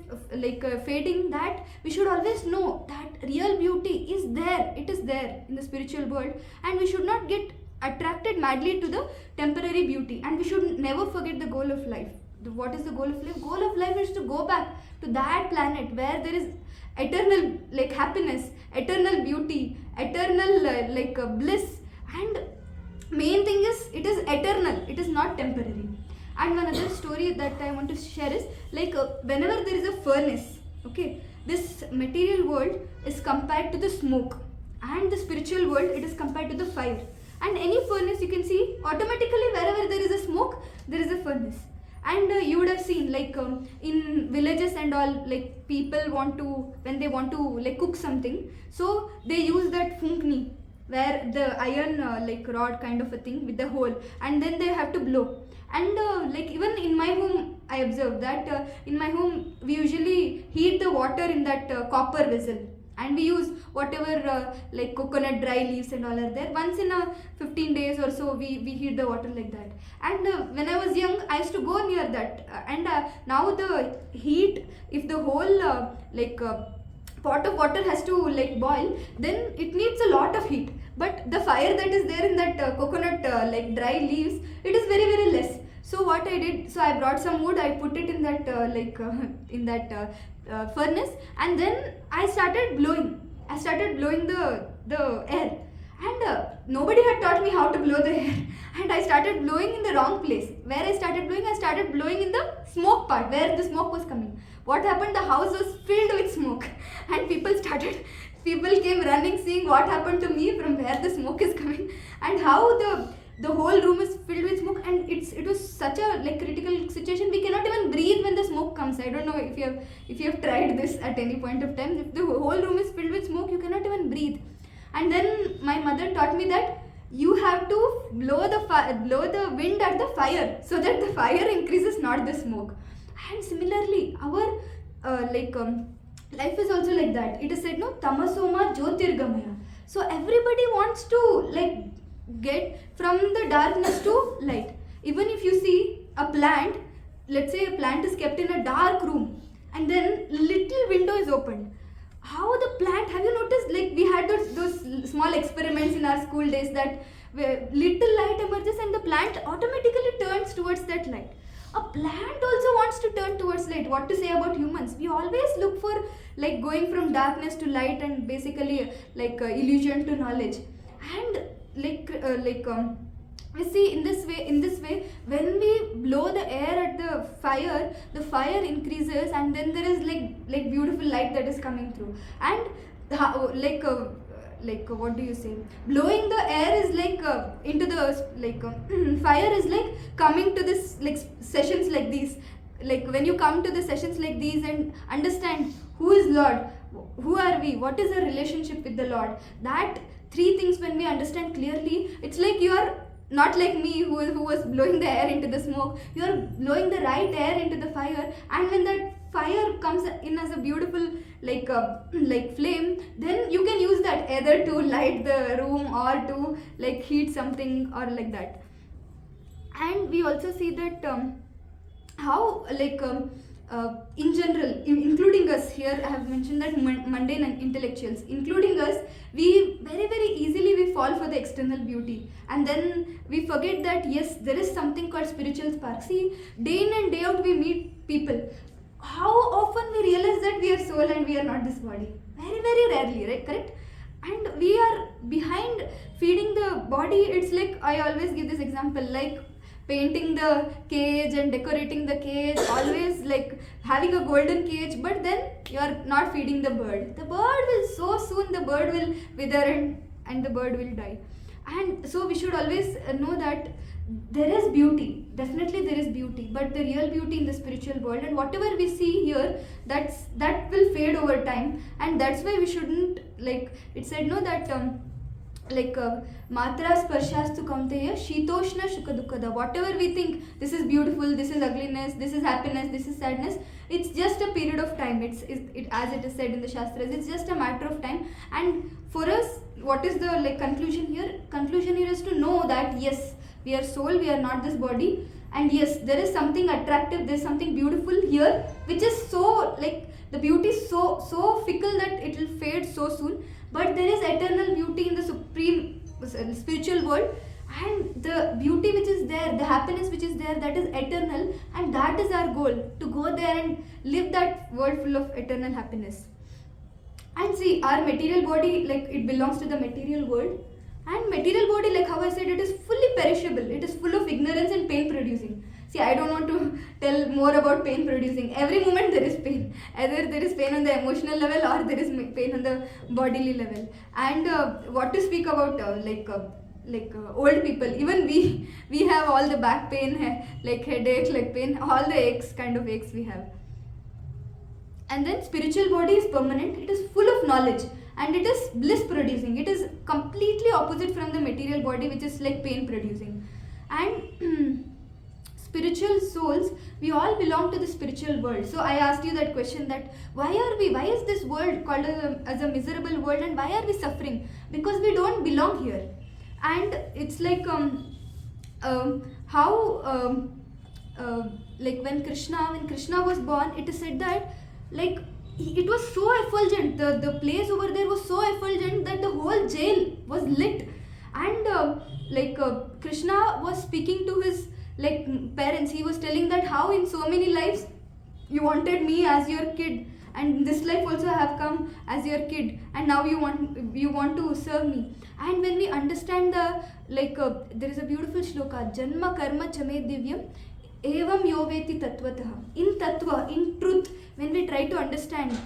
fading, that we should always know that real beauty is there. It is there in the spiritual world, and we should not get attracted madly to the temporary beauty, and we should never forget the goal of life. What is the goal of life? Goal of life is to go back to that planet where there is eternal like happiness, eternal beauty, eternal bliss, and main thing is it is eternal, it is not temporary. And one other story that I want to share is whenever there is a furnace, okay, this material world is compared to the smoke, and the spiritual world, it is compared to the fire. And any furnace, you can see automatically wherever there is a smoke, there is a furnace. And you would have seen in villages and all, like people want to, when they want to like cook something, so they use that funkni, where the iron rod kind of a thing with the hole, and then they have to blow. And even in my home, I observed that in my home we usually heat the water in that copper vessel, and we use whatever coconut dry leaves and all are there. Once in a 15 days or so we heat the water like that. And when I was young, I used to go near that, and now the heat, if the whole pot of water has to boil, then it needs a lot of heat. But the fire that is there in that coconut dry leaves, it is very very less. So what I did, so I brought some wood, I put it in that furnace, and then I started blowing. I started blowing the air, and nobody had taught me how to blow the air, and I started blowing in the wrong place. Where I started blowing in the smoke part, where the smoke was coming. What happened? The house was filled with smoke, and people came running, seeing what happened to me from where the smoke is coming, and how the whole room is filled with smoke. And it was such a like critical situation. We cannot even breathe when the smoke comes. I don't know if you have tried this at any point of time. If the whole room is filled with smoke, you cannot even breathe. And then my mother taught me that you have to blow the wind at the fire, so that the fire increases, not the smoke. And similarly, our life is also like that. It is said, no, tamasoma jyotirgamaya. So everybody wants to like get from the darkness to light. Even if you see a plant, let's say a plant is kept in a dark room, and then little window is opened. How the plant, have you noticed, like we had those small experiments in our school days, that where little light emerges and the plant automatically turns towards that light. A plant also wants to turn towards light. What to say about humans? We always look for like going from darkness to light, and basically illusion to knowledge. And we see in this way, when we blow the air at the fire increases, and then there is like beautiful light that is coming through. And what do you say, blowing the air is into the fire is like coming to this like sessions like these. Like when you come to the sessions like these and understand who is Lord, who are we, what is our relationship with the Lord, that three things when we understand clearly, it's like you are not like me who was blowing the air into the smoke. You are blowing the right air into the fire, and when that fire comes in as a beautiful flame, then you can use that either to light the room or to like heat something or like that. And we also see that how in general, including us here, I have mentioned that mundane and intellectuals, including us, we very easily we fall for the external beauty, and then we forget that yes, there is something called spiritual spark. See, day in and day out we meet people. How often we realize that we are soul and we are not this body? Very rarely, right? Correct? And we are behind feeding the body. It's like, I always give this example, like painting the cage and decorating the cage, always like having a golden cage, but then you are not feeding the bird. The bird will, so soon the bird will wither and the bird will die. And so we should always know that there is beauty, definitely there is beauty, but the real beauty in the spiritual world, and whatever we see here, that will fade over time. And that's why we shouldn't, like it said, no, that matra sparshastu kaunteya shitoshna shukadukada. Whatever we think, this is beautiful, this is ugliness, this is happiness, this is sadness, it's just a period of time. It as it is said in the shastras, it's just a matter of time. And for us, what is the conclusion here? Conclusion here is to know that yes, we are soul, we are not this body, and yes, there is something attractive, there is something beautiful here, which is so the beauty is so fickle that it will fade so soon. But there is eternal beauty in the supreme spiritual world, and the beauty which is there, the happiness which is there, that is eternal, and that is our goal, to go there and live that world full of eternal happiness. And see, our material body, it belongs to the material world, and material body, like how I said, it is fully perishable, it is full of ignorance and pain producing. See, I don't want to tell more about pain producing. Every moment there is pain. Either there is pain on the emotional level or there is pain on the bodily level. And what to speak about old people. Even we have all the back pain, headache, leg pain, all the aches, kind of aches we have. And then spiritual body is permanent. It is full of knowledge. And it is bliss producing. It is completely opposite from the material body, which is like pain producing. And spiritual souls, we all belong to the spiritual world. So I asked you that question, that why is this world called as a miserable world, and why are we suffering? Because we don't belong here. And it's like when Krishna was born, it is said that it was so effulgent, the place over there was so effulgent that the whole jail was lit. And Krishna was speaking to his parents. He was telling that how in so many lives you wanted me as your kid, and this life also I have come as your kid, and now you want to serve me. And when we understand there is a beautiful shloka, Janma Karma Chame Divyam Evam Yoveti Tatvatah. In Tattva, in truth, when we try to understand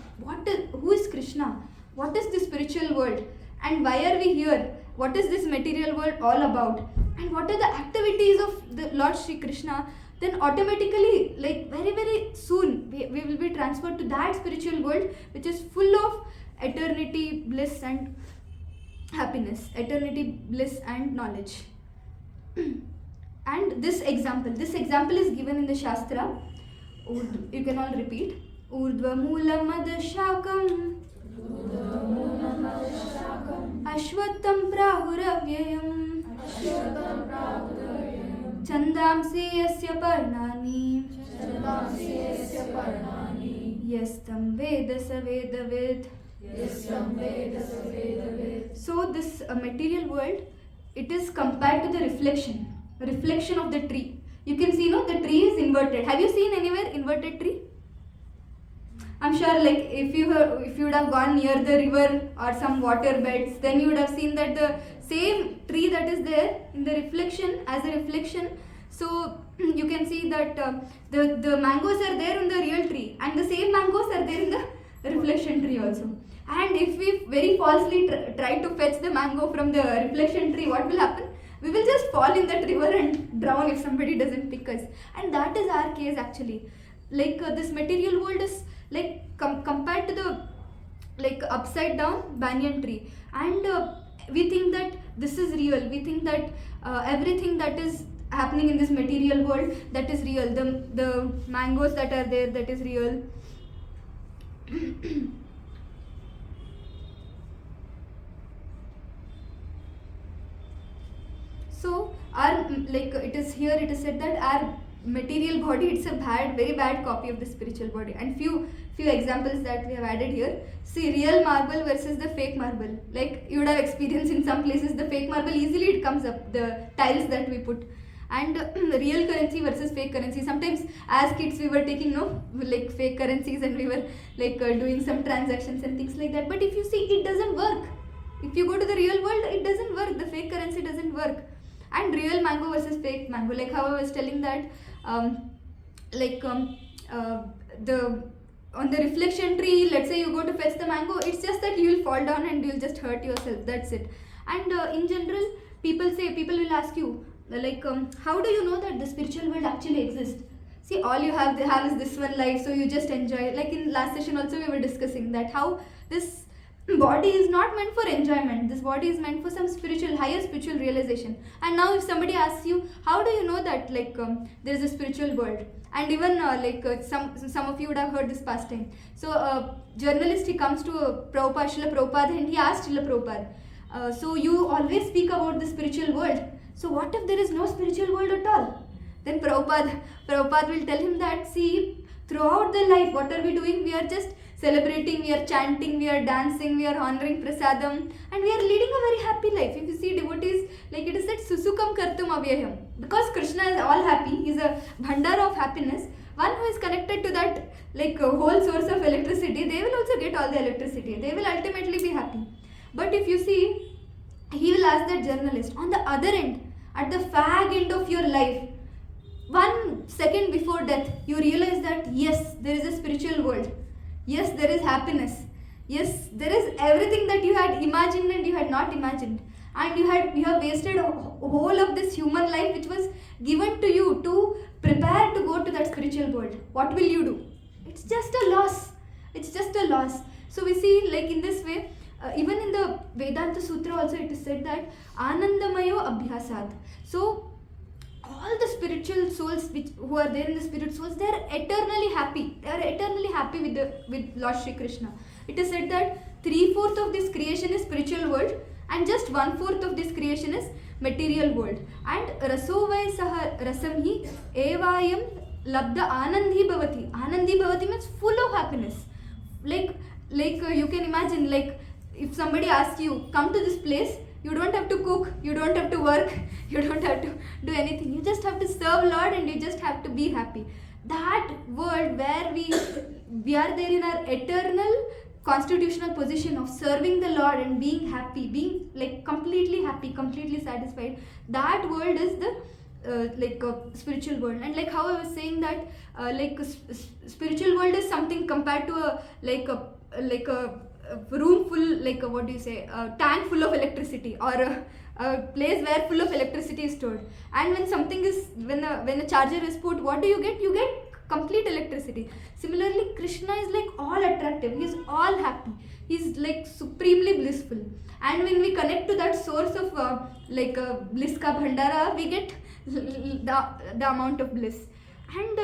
who is Krishna, what is the spiritual world, and why are we here, what is this material world all about, and what are the activities of the Lord Shri Krishna, then automatically, like very very soon, we will be transferred to that spiritual world which is full of eternity, bliss and happiness, eternity, bliss and knowledge. And this example is given in the Shastra. You can all repeat. Urdhva Moolam Madashakam Ashwattham Prahuravyayam Chandamsi Yasya Parnani Yastam Veda Savedavid. So this material world, it is compared to the reflection of the tree. You can see, the tree is inverted. Have you seen anywhere inverted tree? I'm sure, like if you would have gone near the river or some water beds, then you would have seen that the same tree that is there in the reflection, as a reflection. So you can see that the mangoes are there in the real tree, and the same mangoes are there in the reflection tree also. And if we very falsely try to fetch the mango from the reflection tree, what will happen? We will just fall in that river and drown if somebody doesn't pick us. And that is our case actually. Like this material world is like compared to the upside down banyan tree, and we think that this is real. We think that everything that is happening in this material world, that is real. The mangoes that are there, that is real. So it is said that our material body, it's a very bad copy of the spiritual body. And few examples that we have added here. See, real marble versus the fake marble. Like you would have experienced in some places, the fake marble easily it comes up, the tiles that we put. And real currency versus fake currency. Sometimes as kids we were taking fake currencies, and we were doing some transactions and things like that. But if you see, it doesn't work. If you go to the real world, it doesn't work. The fake currency doesn't work. And real mango versus fake mango, like how I was telling that on the reflection tree, let's say you go to fetch the mango, it's just that you will fall down and you'll just hurt yourself, that's it. And in general, people will ask you, how do you know that the spiritual world actually exists? See, all you have is this one life, so you just enjoy. Like in last session also we were discussing that how this body is not meant for enjoyment. This body is meant for some higher spiritual realization. And now if somebody asks you, how do you know that there is a spiritual world? And even some of you would have heard this past time. So a journalist, he comes to Prabhupada, Srila Prabhupada, and he asked Srila Prabhupada, so you always speak about the spiritual world. So what if there is no spiritual world at all? Then Prabhupada will tell him that, see, throughout the life, what are we doing? We are just celebrating, we are chanting, we are dancing, we are honoring prasadam, and we are leading a very happy life. If you see devotees, like it is said, susukam kartum avyayam. Because Krishna is all happy, he is a bhandara of happiness. One who is connected to that whole source of electricity, they will also get all the electricity. They will ultimately be happy. But if you see, he will ask that journalist, on the other end, at the fag end of your life, 1 second before death, you realize that yes, there is a spiritual world. Yes, there is happiness. Yes, there is everything that you had imagined and you had not imagined. And you have wasted a whole of this human life which was given to you to prepare to go to that spiritual world. What will you do? It's just a loss. It's just a loss. So we see, in this way, even in the Vedanta Sutra also it is said that Anandamayo Abhyasat. So all the spiritual souls who are there in the spirit souls, they are eternally happy. They are eternally happy with Lord Shri Krishna. It is said that 3/4 of this creation is spiritual world, and just 1/4 of this creation is material world. And rasovai saha rasamhi evayam labda anandhi bhavati. Anandhi bhavati means full of happiness. Like you can imagine, if somebody asks you, come to this place, you don't have to cook, you don't have to work, you don't have to do anything. You just have to serve Lord and you just have to be happy. that world where we are there in our eternal constitutional position of serving the Lord and being happy, being like completely happy, completely satisfied. That world is the spiritual world. And like how I was saying that spiritual world is something compared to a room full, what do you say, a tank full of electricity, or a place where full of electricity is stored. And when something is, when a charger is put, what do you get? You get complete electricity. Similarly, Krishna is like all attractive, he's all happy, he's like supremely blissful. And when we connect to that source of bliss ka bhandara, we get the amount of bliss. And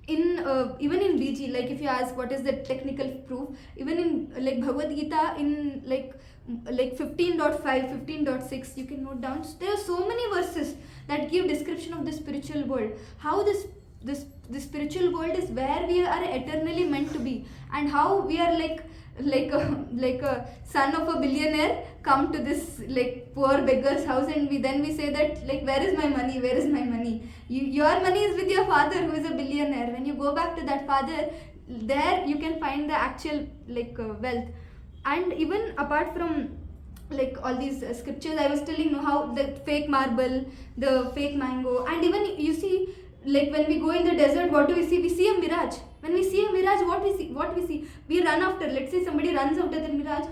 even in BG, like if you ask what is the technical proof, even in like Bhagavad Gita, in like 15.5, 15.6, you can note down, there are so many verses that give description of the spiritual world, how this spiritual world is where we are eternally meant to be, and how we are like a son of a billionaire come to this like poor beggar's house, and we say that like, where is my money, where is my money? Your money is with your father who is a billionaire. When you go back to that father, there you can find the actual wealth. And even apart from like all these scriptures, I was telling you how the fake marble, the fake mango, and even you see, like when we go in the desert, what do we see? We see a mirage. When we see a mirage, what we see? We run after. Let's say somebody runs after the mirage.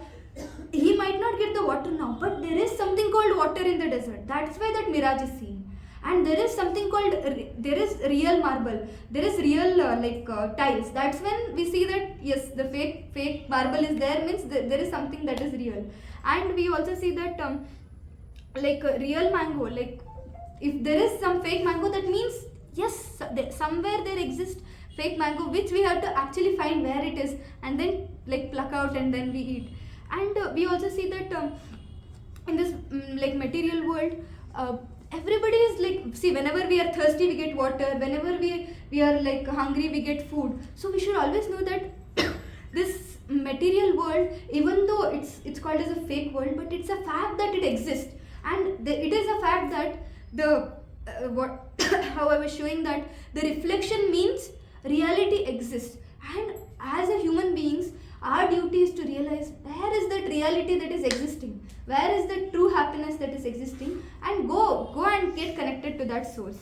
He might not get the water now, but there is something called water in the desert. That's why that mirage is seen. And there is something called, there is real marble, there is real tiles. That's when we see that yes, the fake marble is there, means there is something that is real. And we also see that real mango, like if there is some fake mango, that means yes, somewhere there exists fake mango, which we have to actually find where it is, and then like pluck out and then we eat. And we also see that in this material world, everybody is like, see, whenever we are thirsty we get water, whenever we are like hungry we get food. So we should always know that this material world, even though it's called as a fake world, but it's a fact that it exists. And it is a fact that the how I was showing that the reflection means reality exists. And as a human beings, our duty is to realize where is that reality that is existing, where is the true happiness that is existing, and go and get connected to that source.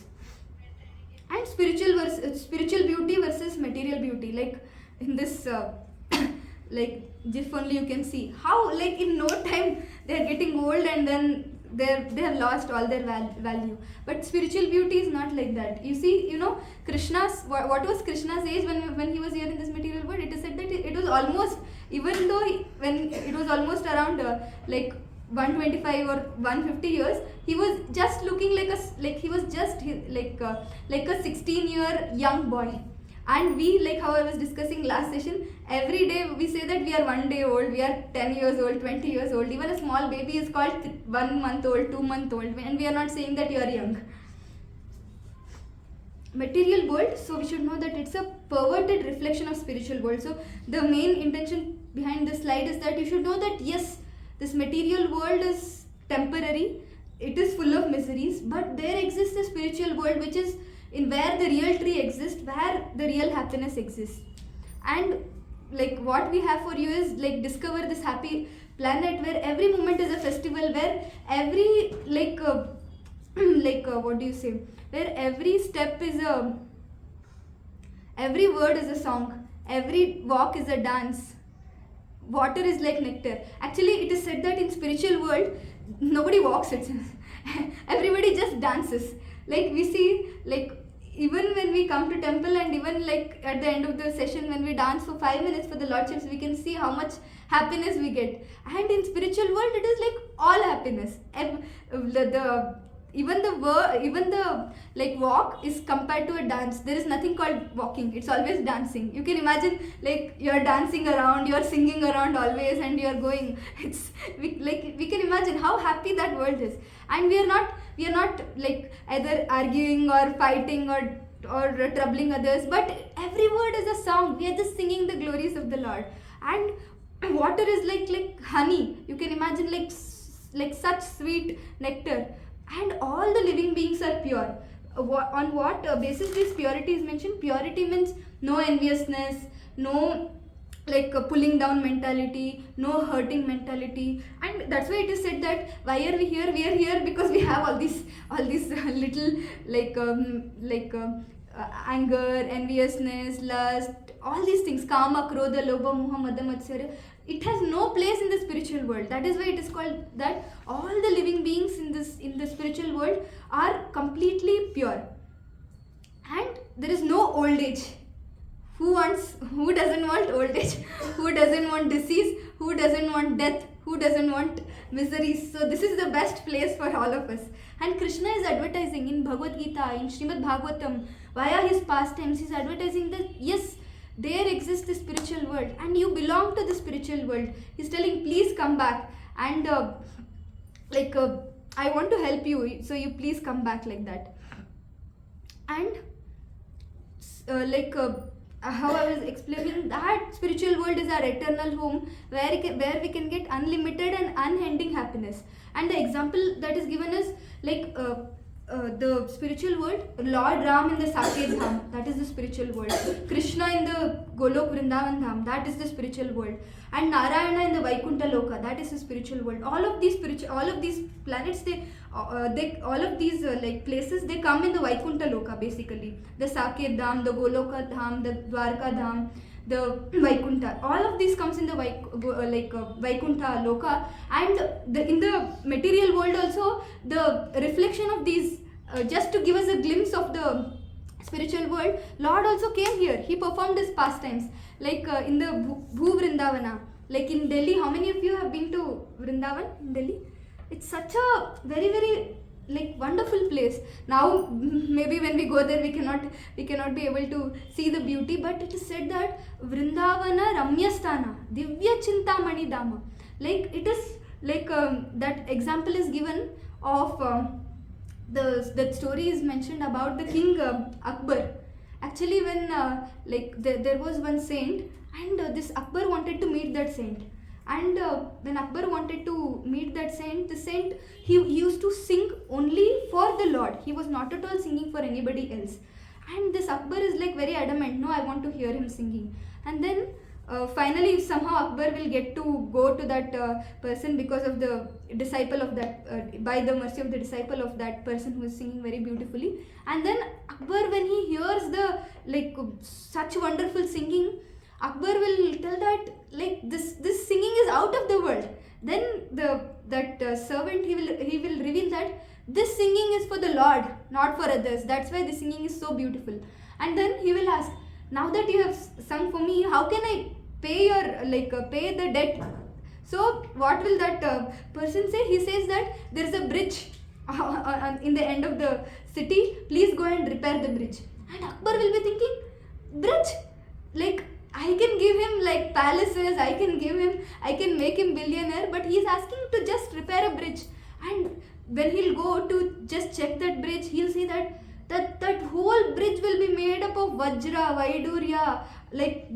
And spiritual beauty versus material beauty, like in this like GIF only you can see how like in no time they are getting old, and then they have lost all their value. But spiritual beauty is not like that. You see, Krishna's, what was Krishna's age when he was here in this material world? It is said that it was almost, even though when it was almost around 125 or 150 years, he was just looking like a 16-year young boy. And we, like how I was discussing last session, every day we say that we are 1 day old, we are 10 years old, 20 years old. Even a small baby is called 1 month old, 2 month old, and we are not saying that you are young. Material world, so we should know that it's a perverted reflection of spiritual world. So the main intention behind this slide is that you should know that yes, this material world is temporary, it is full of miseries, but there exists a spiritual world which is in where the real tree exists, where the real happiness exists. And like what we have for you is like discover this happy planet where every moment is a festival, where every what do you say, where every step is every word is a song, every walk is a dance, water is like nectar. Actually, it is said that in spiritual world nobody walks, everybody just dances. Like we see, like even when we come to temple, and even like at the end of the session when we dance for 5 minutes for the lordships, we can see how much happiness we get. And in spiritual world it is like all happiness. Even the like walk is compared to a dance. There is nothing called walking, it's always dancing. You can imagine like you're dancing around, you're singing around always, and you're going, we can imagine how happy that world is. And we are not like either arguing or fighting or troubling others, but every word is a song. We are just singing the glories of the Lord. And water is like honey. You can imagine like such sweet nectar. And all the living beings are pure. on what basis this purity is mentioned? Purity means no enviousness, no pulling down mentality, no hurting mentality. And that's why it is said that why are we here? We are here because we have all these little anger, enviousness, lust, all these things, kama, krodha, lobha, moha, mada, matsarya. It has no place in the spiritual world. That is why it is called that all the living beings in the spiritual world are completely pure. And there is no old age. Who doesn't want old age? Who doesn't want disease? Who doesn't want death? Who doesn't want miseries? So this is the best place for all of us. And Krishna is advertising in Bhagavad Gita, in Srimad Bhagavatam, via his pastimes, he's advertising that yes, there exists the spiritual world and you belong to the spiritual world. He's telling, please come back, and I want to help you, so you please come back, like that. And how I was explaining, that spiritual world is our eternal home where we can get unlimited and unending happiness. And the example that is given is the spiritual world, Lord Ram in the Saket Dham, that is the spiritual world. Krishna in the Golok Vrindavan Dham, that is the spiritual world. And Narayana in the Vaikuntha Loka, that is the spiritual world. All of these planets, all of these places, they come in the Vaikuntha Loka basically. The Saket Dham, the Goloka Dham, the Dwarka Dham, the Vaikuntha. All of these comes in the Vaikuntha Loka. And in the material world also, the reflection of these, just to give us a glimpse of the spiritual world, Lord also came here. He performed his pastimes. In the Bhu Vrindavana, in Delhi. How many of you have been to Vrindavan in Delhi? It's such a very, very wonderful place. Now maybe when we go there we cannot be able to see the beauty, but it is said that Vrindavana Ramyasthana Divya Chintamani Dama. It is that example is given of the story is mentioned about the king Akbar. Actually, when there was one saint, and this Akbar wanted to meet that saint. And when Akbar wanted to meet that saint, the saint, he used to sing only for the Lord. He was not at all singing for anybody else. And this Akbar is very adamant, no, I want to hear him singing. And then finally somehow Akbar will get to go to that person because of the disciple of that, by the mercy of the disciple of that person who is singing very beautifully. And then Akbar, when he hears the such wonderful singing, Akbar will tell that this singing is out of the world. Then that servant, he will reveal that this singing is for the Lord, not for others. That's why the singing is so beautiful. And then he will ask, now that you have sung for me, how can I pay your pay the debt? So what will that person say? He says that there is a bridge in the end of the city. Please go and repair the bridge. And Akbar will be thinking, bridge? I can give him palaces, I can make him billionaire, but he is asking to just repair a bridge. And when he'll go to just check that bridge, he'll see that whole bridge will be made up of Vajra, Vaidurya,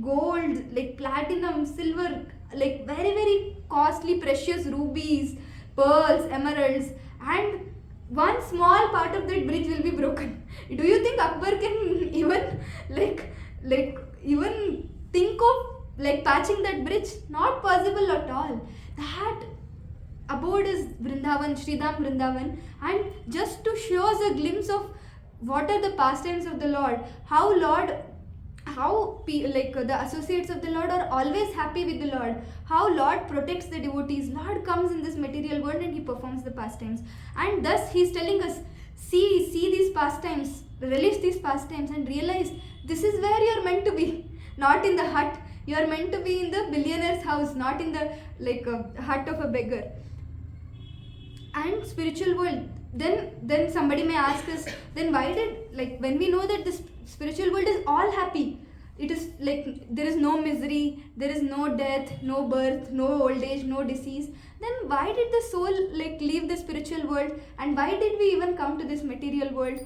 gold, platinum, silver, very, very costly, precious rubies, pearls, emeralds, and one small part of that bridge will be broken. Do you think Akbar can even even think of patching that bridge? Not possible at all. That abode is Vrindavan, Sridham Vrindavan, and just to show us a glimpse of what are the pastimes of the Lord, how the associates of the Lord are always happy with the Lord, how Lord protects the devotees. Lord comes in this material world and he performs the pastimes, and thus he is telling us, see these pastimes, relish these pastimes, and realize this is where you are meant to be. Not in the hut. You are meant to be in the billionaire's house, not in the hut of a beggar. And spiritual world. Then somebody may ask us, then why did when we know that this spiritual world is all happy, it is there is no misery, there is no death, no birth, no old age, no disease, then why did the soul leave the spiritual world, and why did we even come to this material world?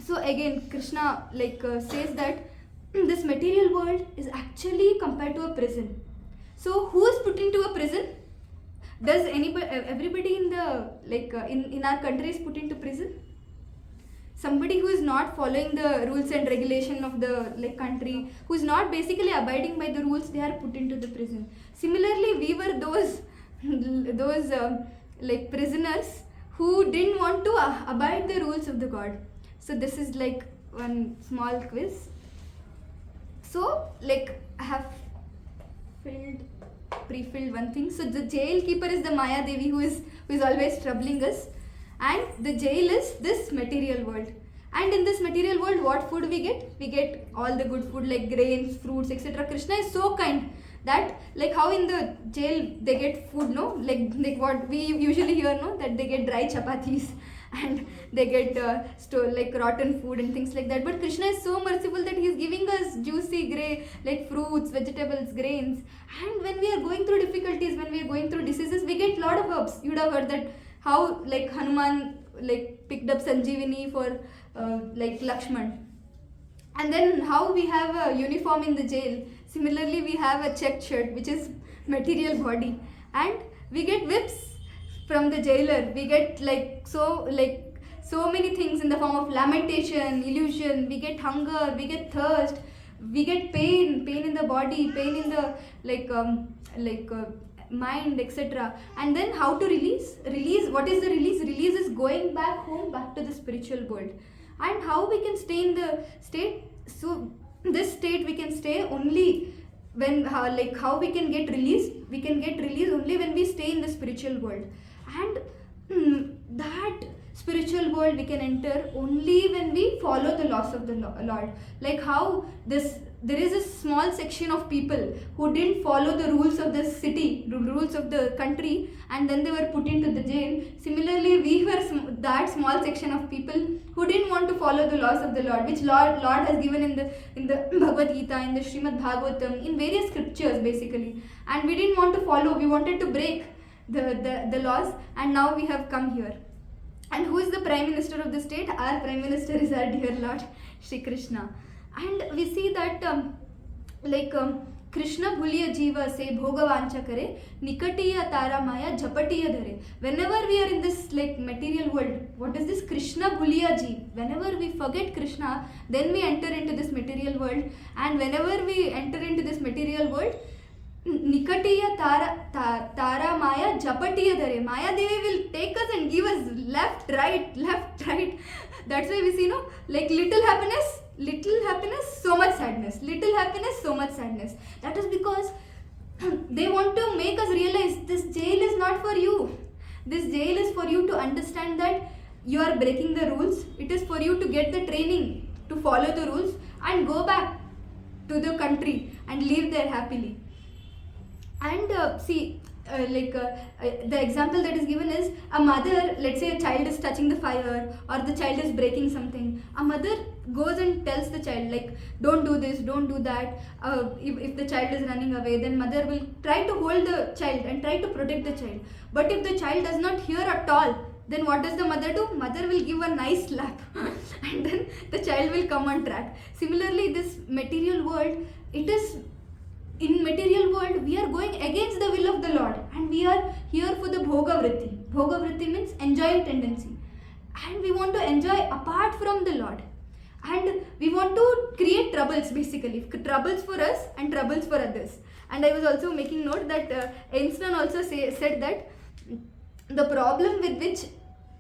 So again, Krishna says that this material world is actually compared to a prison. So who is put into a prison? Does everybody in the in our country is put into prison? somebody who is not following the rules and regulation of the like country, who is not basically abiding by the rules, they are put into the prison. Similarly, we were those like prisoners who didn't want to abide the rules of the God. So this is like one small quiz. So like I have pre-filled one thing. So the jail keeper is the Maya Devi who is always troubling us, and the jail is this material world. And in this material world, what food we get? We get all the good food like grains, fruits, etc. Krishna is so kind that like how in the jail they get food, no? Like what we usually hear, no? That they get dry chapatis and they get like rotten food and things like that. But Krishna is so merciful that he is giving us juicy like fruits, vegetables, grains. And when we are going through difficulties, when we are going through diseases, we get lot of herbs. You would have heard that how like Hanuman like picked up Sanjeevani for like Lakshman. And then how we have a uniform in the jail. Similarly, we have a checked shirt, which is material body, and we get whips from the jailer. We get so many things in the form of lamentation, illusion. We get hunger, we get thirst, we get pain in the body, pain in the mind, etc. And then how to release? What is the release? Release is going back home, back to the spiritual world. And how we can stay in the state? So this state we can stay only when how we can get released? We can get released only when we stay in the spiritual world. And that spiritual world we can enter only when we follow the laws of the Lord. Like how there is a small section of people who didn't follow the rules of the city, the rules of the country, and then they were put into the jail. Similarly, we were that small section of people who didn't want to follow the laws of the Lord, which Lord has given in the Bhagavad Gita, in the Srimad Bhagavatam, in various scriptures basically. And we didn't want to follow, we wanted to break the laws, and now we have come here. And who is the Prime Minister of the state? Our Prime Minister is our dear Lord Shri Krishna. And we see that Krishna bhuliya jiva se bhoga vancha kare nikatiya tara maya jhapatiya dhare. Whenever we are in this like material world, what is this? Krishna bhuliya jiva. Whenever we forget Krishna, then we enter into this material world. And whenever we enter into this material world, nikatiya tara maya jhapatiya dhare. Maya Devi will take us and give us left, right. That's why we see, no, like little happiness, so much sadness. Little happiness, so much sadness. That is because they want to make us realize this jail is not for you. This jail is for you to understand that you are breaking the rules. It is for you to get the training to follow the rules and go back to the country and live there happily. And the example that is given is a mother, let's say a child is touching the fire or the child is breaking something. A mother goes and tells the child like, don't do this, don't do that. If the child is running away, then mother will try to hold the child and try to protect the child. But if the child does not hear at all, then what does the mother do? Mother will give a nice slap and then the child will come on track. Similarly, this material world, in material world, we are going against the will of the Lord, and we are here for the bhoga vritti. Bhoga vritti means enjoying tendency, and we want to enjoy apart from the Lord, and we want to create troubles basically, troubles for us and troubles for others. And I was also making note that Einstein also said that the problem with which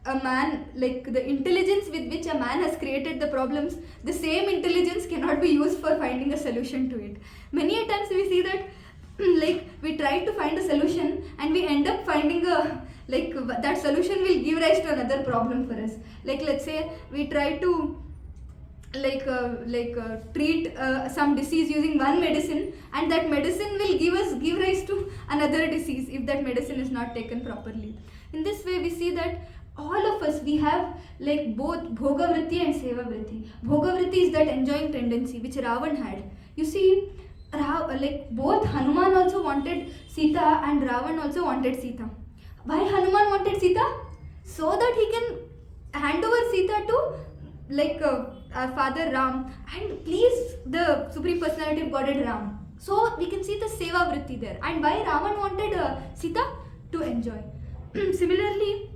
a man, like the intelligence with which a man has created the problems, the same intelligence cannot be used for finding a solution to it. Many a times we see that like we try to find a solution and we end up finding that solution will give rise to another problem for us. Like let's say we try to treat some disease using one medicine, and that medicine will give rise to another disease if that medicine is not taken properly. In this way we see that all of us, we have like both bhoga vritti and seva vritti. Bhoga vritti is that enjoying tendency which Ravan had. You see, both Hanuman also wanted Sita and Ravan also wanted Sita. Why Hanuman wanted Sita? So that he can hand over Sita to our father Ram and please the Supreme Personality of Godhead Ram. So we can see the seva vritti there. And why Ravan wanted Sita? To enjoy. Similarly,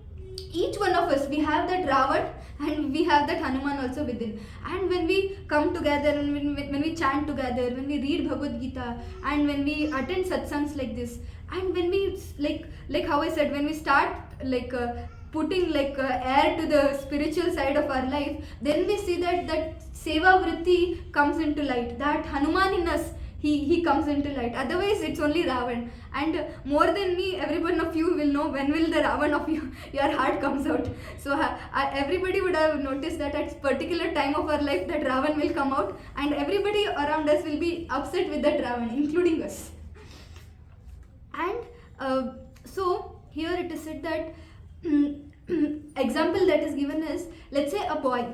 each one of us, we have that Ravan and we have that Hanuman also within. And when we come together and when we chant together, when we read Bhagavad Gita, and when we attend satsangs like this, and when we like how I said, when we start putting air to the spiritual side of our life, then we see that seva vritti comes into light, that Hanuman in us, he comes into light. Otherwise it's only Ravan. And more than me, every one of you will know when will the Ravan of your heart comes out. So everybody would have noticed that at particular time of our life that Ravan will come out, and everybody around us will be upset with that Ravan, including us. And so here it is said that example that is given is, let's say a boy.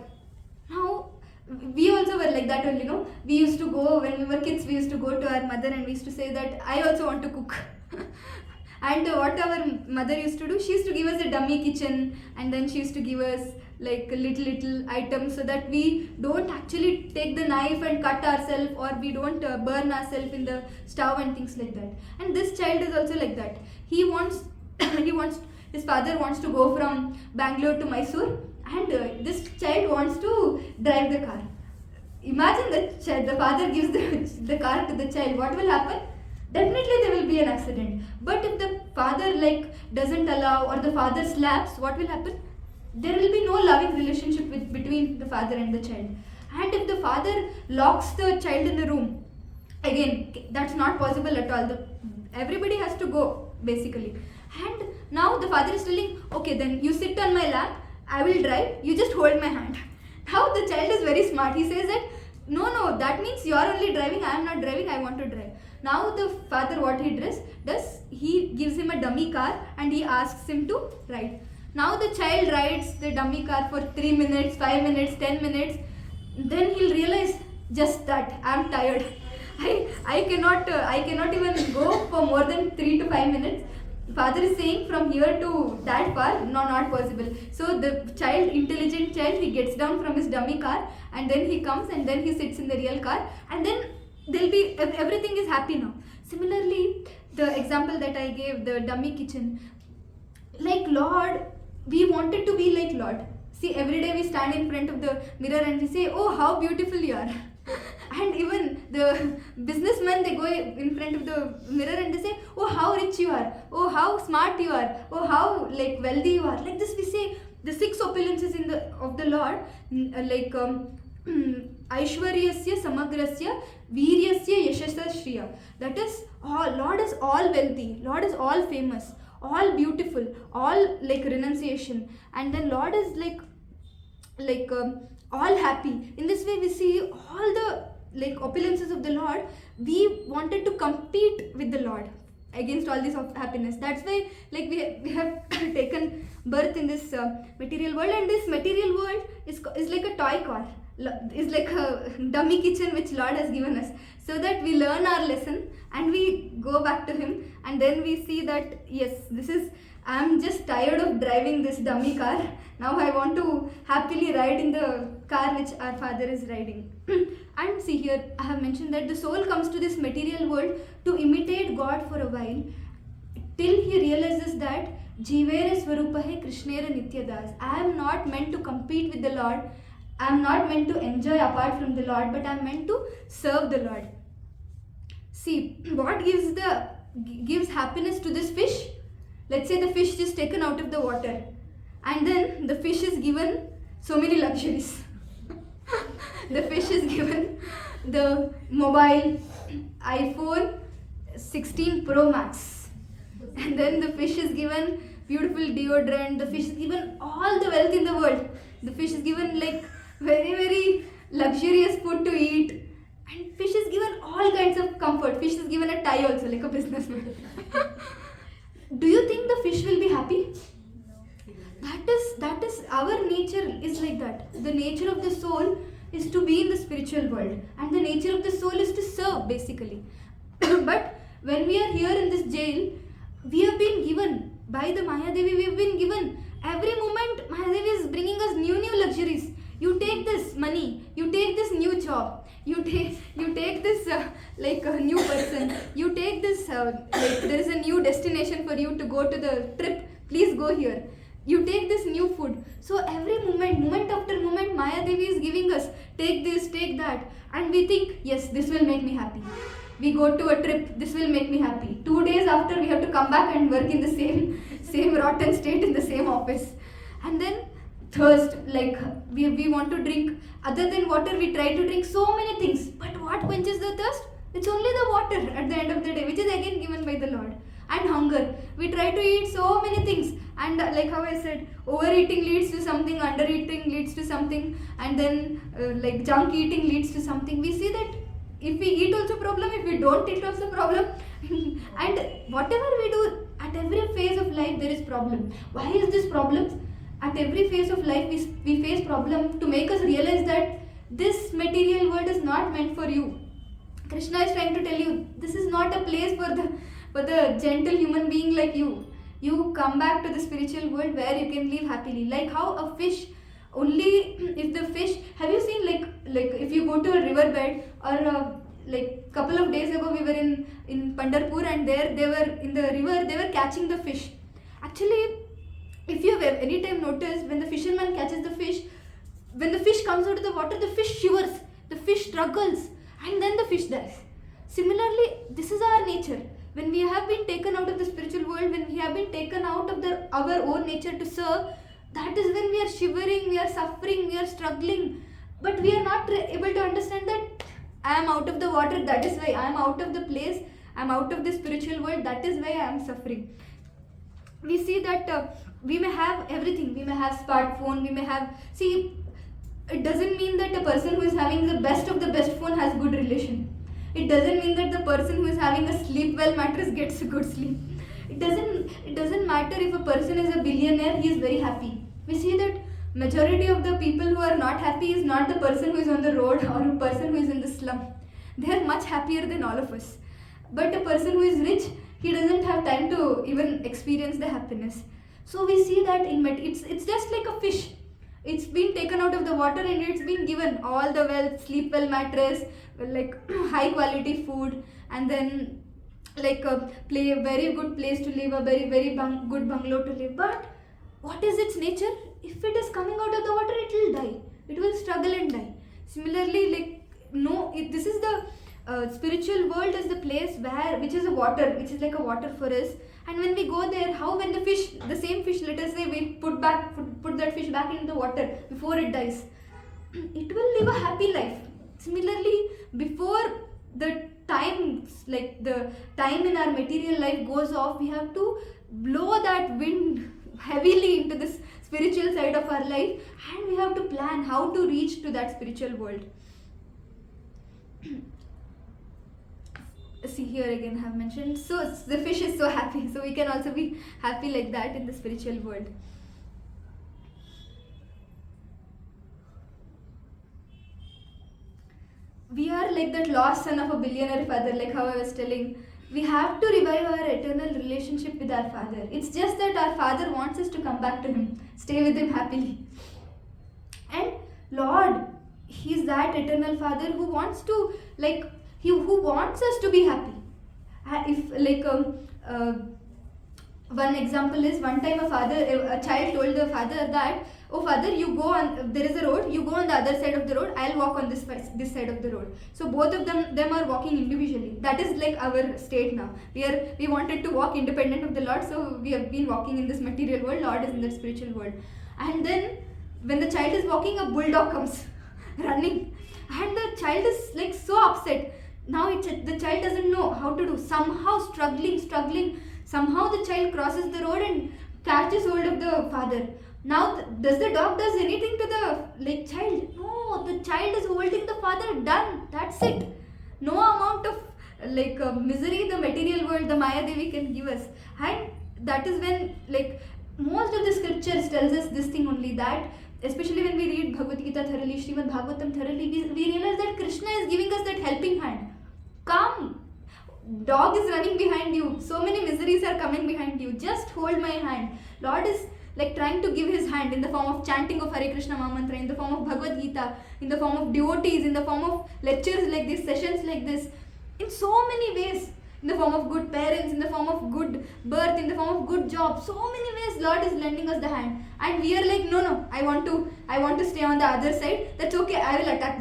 Now we also were like that only, no? We used to go, when we were kids, we used to go to our mother and we used to say that I also want to cook. And what our mother used to do, she used to give us a dummy kitchen, and then she used to give us like little items so that we don't actually take the knife and cut ourselves, or we don't burn ourselves in the stove and things like that. And this child is also like that. His father wants to go from Bangalore to Mysore, and this child wants to drive the car. Imagine the father gives the car to the child. What will happen? Definitely there will be an accident. But if the father doesn't allow, or the father slaps, what will happen? There will be no loving relationship between the father and the child. And if the father locks the child in the room, again, that's not possible at all. Everybody has to go, basically. And now the father is telling, okay, then you sit on my lap, I will drive, you just hold my hand. Now the child is very smart. He says that, no, that means you are only driving, I am not driving, I want to drive. Now the father, what he does, he gives him a dummy car and he asks him to ride. Now the child rides the dummy car for 3 minutes, 5 minutes, 10 minutes. Then he'll realize just that I am tired. I cannot even go for more than 3 to 5 minutes. Father is saying from here to that far, no, not possible. So the intelligent child, he gets down from his dummy car, and then he comes and then he sits in the real car, and then everything is happy now. Similarly, the example that I gave, the dummy kitchen, like Lord, we wanted to be like Lord. See, every day we stand in front of the mirror and we say, oh, how beautiful you are. And even the businessmen, they go in front of the mirror and they say, oh, how rich you are, oh, how smart you are, oh, how wealthy you are. Like this we say the 6 opulences of the Lord, Aishwaryasya Samagrasya Viryasya Yashasa Shriya. That is, Lord is all wealthy, Lord is all famous, all beautiful, all renunciation, and then Lord is all happy. In this way we see all the opulences of the Lord. We wanted to compete with the Lord against all this of happiness. That's why we have taken birth in this material world, and this material world is like a toy car, is like a dummy kitchen which Lord has given us, so that we learn our lesson and we go back to Him, and then we see that yes, I'm just tired of driving this dummy car. Now I want to happily ride in the car which our Father is riding. And see here, I have mentioned that the soul comes to this material world to imitate God for a while, till he realizes that Jivere Swarupahe Krishnera Nityadas. I am not meant to compete with the Lord. I am not meant to enjoy apart from the Lord, but I am meant to serve the Lord. See, what gives happiness to this fish? Let's say the fish is taken out of the water, and then the fish is given so many luxuries. The fish is given the mobile iPhone 16 Pro Max, and then the fish is given beautiful deodorant. The fish is given all the wealth in the world. The fish is given very, very luxurious food to eat, and fish is given all kinds of comfort. Fish is given a tie also, like a businessman. Do you think the fish will be happy? That is our nature is like that. The nature of the soul is to be in the spiritual world, and the nature of the soul is to serve, basically. But when we are here in this jail, we have been given by the Maya Devi, we have been given every moment. Maya Devi is bringing us new luxuries. You take this money, you take this new job, you take this a new person, you take this there is a new destination for you to go to the trip, please go here. You take this new food. So every moment after moment, Maya Devi is giving us, take this, take that. And we think, yes, this will make me happy. We go to a trip, this will make me happy. 2 days after, we have to come back and work in the same rotten state in the same office. And then thirst, like we want to drink. Other than water, we try to drink so many things. But what quenches the thirst? It's only the water at the end of the day, which is again given by the Lord. And hunger. We try to eat so many things. And like how I said, overeating leads to something, undereating leads to something, and then like junk eating leads to something. We see that if we eat also problem, if we don't eat also problem. And whatever we do, at every phase of life there is problem. Why is this problem? At every phase of life we face problem to make us realize that this material world is not meant for you. Krishna is trying to tell you, this is not a place for the gentle human being like you. You come back to the spiritual world where you can live happily. Like how a fish, only if the fish, have you seen like if you go to a riverbed, or like couple of days ago we were in Pandharpur, and there they were in the river, they were catching the fish. Actually, if you have any time noticed, when the fisherman catches the fish, when the fish comes out of the water, the fish shivers, the fish struggles, and then the fish dies. Similarly, this is our nature. When we have been taken out of the spiritual world, when we have been taken out of our own nature to serve, that is when we are shivering, we are suffering, we are struggling. But we are not able to understand that I am out of the water, that is why I am out of the place, I am out of the spiritual world, that is why I am suffering. We see that we may have everything, we may have smartphone, we may have, see, it doesn't mean that a person who is having the best of the best phone has good relation. It doesn't mean that the person who is having a sleep well mattress gets a good sleep. It doesn't matter if a person is a billionaire, he is very happy. We see that majority of the people who are not happy is not the person who is on the road or a person who is in the slum. They are much happier than all of us. But a person who is rich, he doesn't have time to even experience the happiness. So we see that it's just like a fish. It's been taken out of the water and it's been given all the wealth, sleep well mattress, like high quality food, and then like a very good place to live, a very good bungalow to live. But what is its nature? If it is coming out of the water, it will die. It will struggle and die. Similarly, like this is the spiritual world is the place which is a water, which is like a water for us. And when we go there, how when the same fish, let us say we put that fish back into the water before it dies, it will live a happy life. Similarly, before the time, like the time in our material life goes off, we have to blow that wind heavily into this spiritual side of our life, and we have to plan how to reach to that spiritual world. See, here again I have mentioned, so the fish is so happy, so we can also be happy like that in the spiritual world. We are like that lost son of a billionaire father, like how I was telling. We have to revive our eternal relationship with our father. It's just that our father wants us to come back to him, stay with him happily. And Lord, he's that eternal father who wants to, like, who wants us to be happy. If like one example is, one time a child told the father that, oh father, you go on, there is a road, you go on the other side of the road, I'll walk on this side of the road. So both of them are walking individually. That is like our state now. We wanted to walk independent of the Lord, so we have been walking in this material world, Lord is in the spiritual world. And then when the child is walking, a bulldog comes running, and the child is like so upset. Now the child doesn't know how to do. Somehow struggling. Somehow the child crosses the road and catches hold of the father. Now does the dog does anything to the child? No, the child is holding the father. Done. That's it. No amount of misery the material world, the Maya Devi can give us. And that is when most of the scriptures tells us this thing only, that especially when we read Bhagavad Gita thoroughly, Srimad Bhagavatam thoroughly, we realize that Krishna is giving us that helping hand. Come, dog is running behind you, so many miseries are coming behind you, just hold my hand. Lord is trying to give his hand in the form of chanting of Hare Krishna Mahamantra, in the form of Bhagavad Gita, in the form of devotees, in the form of lectures like this, sessions like this. In so many ways, in the form of good parents, in the form of good birth, in the form of good job. So many ways Lord is lending us the hand, and we are like, no, I want to stay on the other side. That's okay. I will attack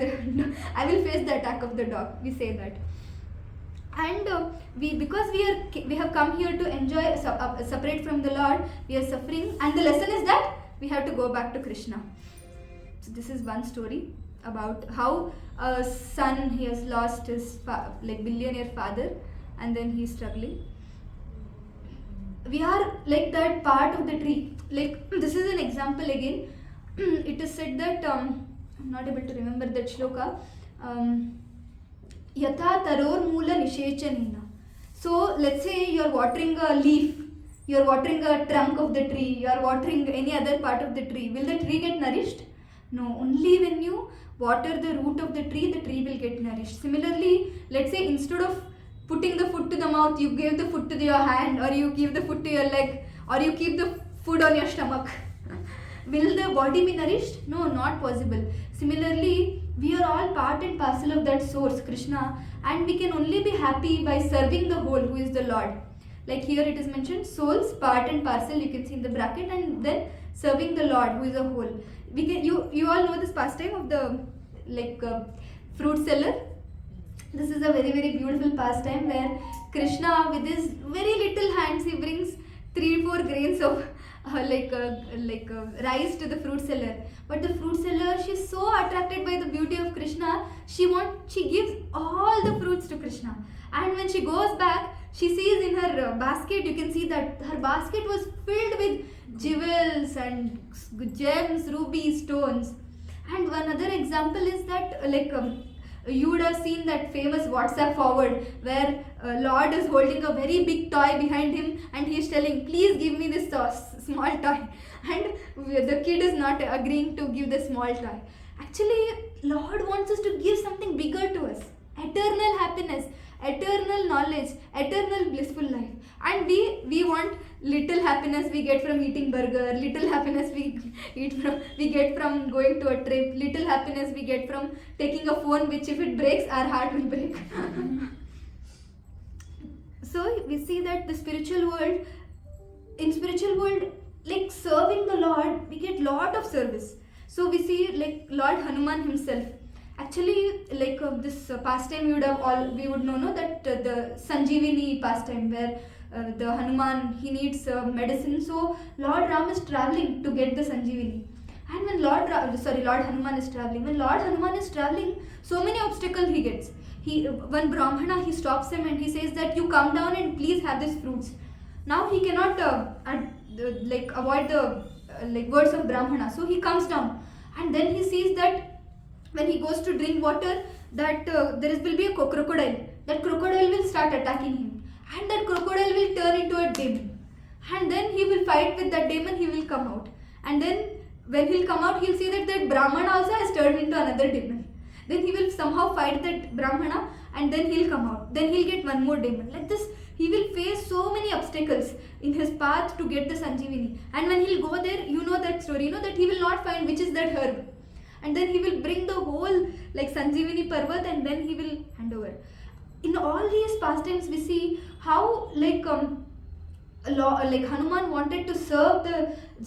I will face the attack of the dog. We say that. And because we have come here to enjoy separate from the Lord, we are suffering, and the lesson is that we have to go back to Krishna. So this is one story about how a son, he has lost his billionaire father, and then he is struggling. We are like that part of the tree. Like, this is an example again. It is said that I'm not able to remember that shloka. Yatha taror mula nishechanena. So let's say you are watering a leaf, you are watering a trunk of the tree, you are watering any other part of the tree. Will the tree get nourished? No, only when you water the root of the tree will get nourished. Similarly, let's say instead of putting the food to the mouth, you give the food to your hand, or you give the food to your leg, or you keep the food on your stomach. Will the body be nourished? No, not possible. Similarly, we are all part and parcel of that source, Krishna, and we can only be happy by serving the whole, who is the Lord. Like here it is mentioned, souls, part and parcel, you can see in the bracket, and then serving the Lord, who is a whole. We can, you all know this pastime of the fruit seller. This is a very, very beautiful pastime where Krishna, with his very little hands, he brings 3-4 grains of rice to the fruit seller. But the fruit seller, she's so attracted by the beauty of Krishna, she gives all the fruits to Krishna. And when she goes back, she sees in her basket, you can see that her basket was filled with jewels and gems, rubies, stones. And one other example is that you would have seen that famous WhatsApp forward where Lord is holding a very big toy behind him, and he is telling, please give me this small toy, and the kid is not agreeing to give the small toy. Actually, Lord wants us to give something bigger to us, eternal happiness, eternal knowledge, eternal blissful life. And we want little happiness we get from eating burger, little happiness we get from going to a trip, little happiness we get from taking a phone which if it breaks, our heart will break. So we see that in spiritual world, like serving the Lord, we get lot of service. So we see like Lord Hanuman himself. Actually, this pastime we would know that the Sanjeevani pastime where the Hanuman, he needs medicine. So Lord Ram is traveling to get the Sanjeevani. And when Lord Hanuman is traveling. When Lord Hanuman is traveling, so many obstacles he gets. One Brahmana, he stops him and he says that you come down and please have these fruits. Now he cannot avoid the words of Brahmana. So he comes down, and then he sees that when he goes to drink water, that there will be a crocodile. That crocodile will start attacking him, and that crocodile will turn into a demon. And then he will fight with that demon, he will come out. And then when he'll come out, he'll see that Brahmana also has turned into another demon. Then he will somehow fight that Brahmana, and then he'll come out. Then he'll get one more demon. Like this, he will face so many obstacles in his path to get the Sanjeevani. And when he'll go there, you know that story, that he will not find which is that herb. And then he will bring the whole Sanjeevani Parvat, and then he will hand over. In all these pastimes, we see how Hanuman wanted to serve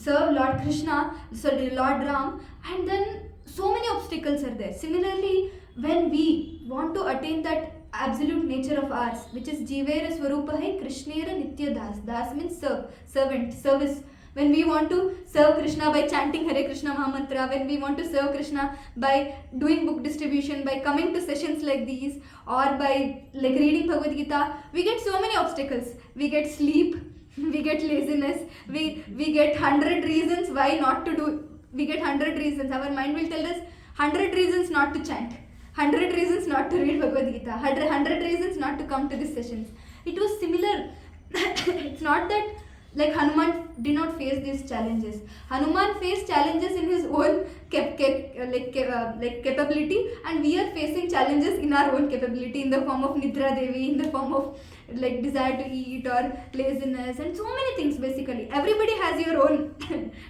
Lord Krishna, Lord Ram, and then so many obstacles are there. Similarly, when we want to attain that absolute nature of ours, which is Jivera Swarupahe Krishnera Nitya Das. Das means servant, service. When we want to serve Krishna by chanting Hare Krishna Mahamantra, when we want to serve Krishna by doing book distribution, by coming to sessions like these, or by reading Bhagavad Gita, we get so many obstacles. We get sleep, we get laziness, we get 100 reasons why not to do. We get 100 reasons. Our mind will tell us 100 reasons not to chant, 100 reasons not to read Bhagavad Gita, 100 reasons not to come to these sessions. It was similar. It's not that Hanuman did not face these challenges. Hanuman faced challenges in his own capability, and we are facing challenges in our own capability in the form of Nidra Devi, in the form of desire to eat or laziness, and so many things. Basically, everybody has your own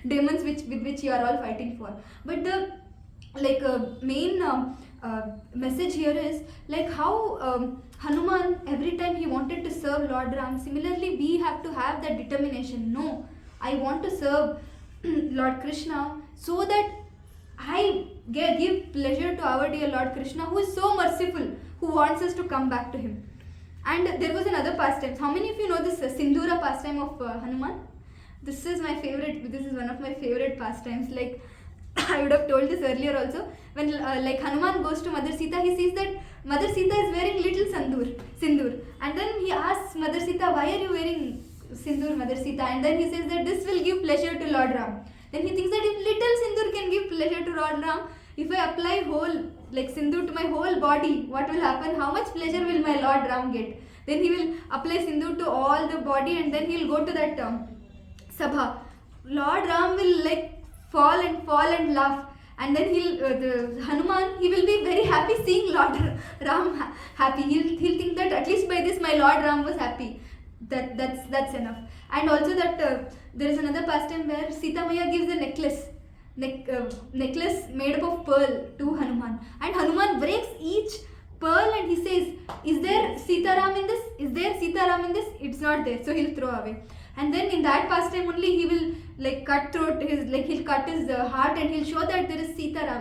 demons with which you are all fighting for. But the like main message here is like how Hanuman, every time he wanted to serve Lord Ram, similarly we have to have that determination. No, I want to serve Lord Krishna so that I give pleasure to our dear Lord Krishna, who is so merciful, who wants us to come back to him. And there was another pastime. How many of you know this Sindura pastime of Hanuman? This is my favorite. This is one of my favorite pastimes. Like I would have told this earlier also. When like Hanuman goes to Mother Sita, he sees that Mother Sita is wearing little sindur, and then he asks Mother Sita, "Why are you wearing sindur, Mother Sita?" And then he says that this will give pleasure to Lord Ram. Then he thinks that if little sindur can give pleasure to Lord Ram, if I apply whole like sindur to my whole body, what will happen? How much pleasure will my Lord Ram get? Then he will apply sindur to all the body, and then he will go to that sabha. Lord Ram will like fall and laugh, and then the Hanuman, he will be very happy seeing Lord Ram happy. He'll think that at least by this my Lord Ram was happy. That's enough. And also that there is another pastime where Sita Maya gives a necklace made up of pearl to Hanuman, and Hanuman breaks each pearl and he says, "Is there Sitaram in this? Is there Sitaram in this?" It's not there, so he'll throw away. And then in that pastime only he will like he'll cut his heart, and he'll show that there is Sitaram.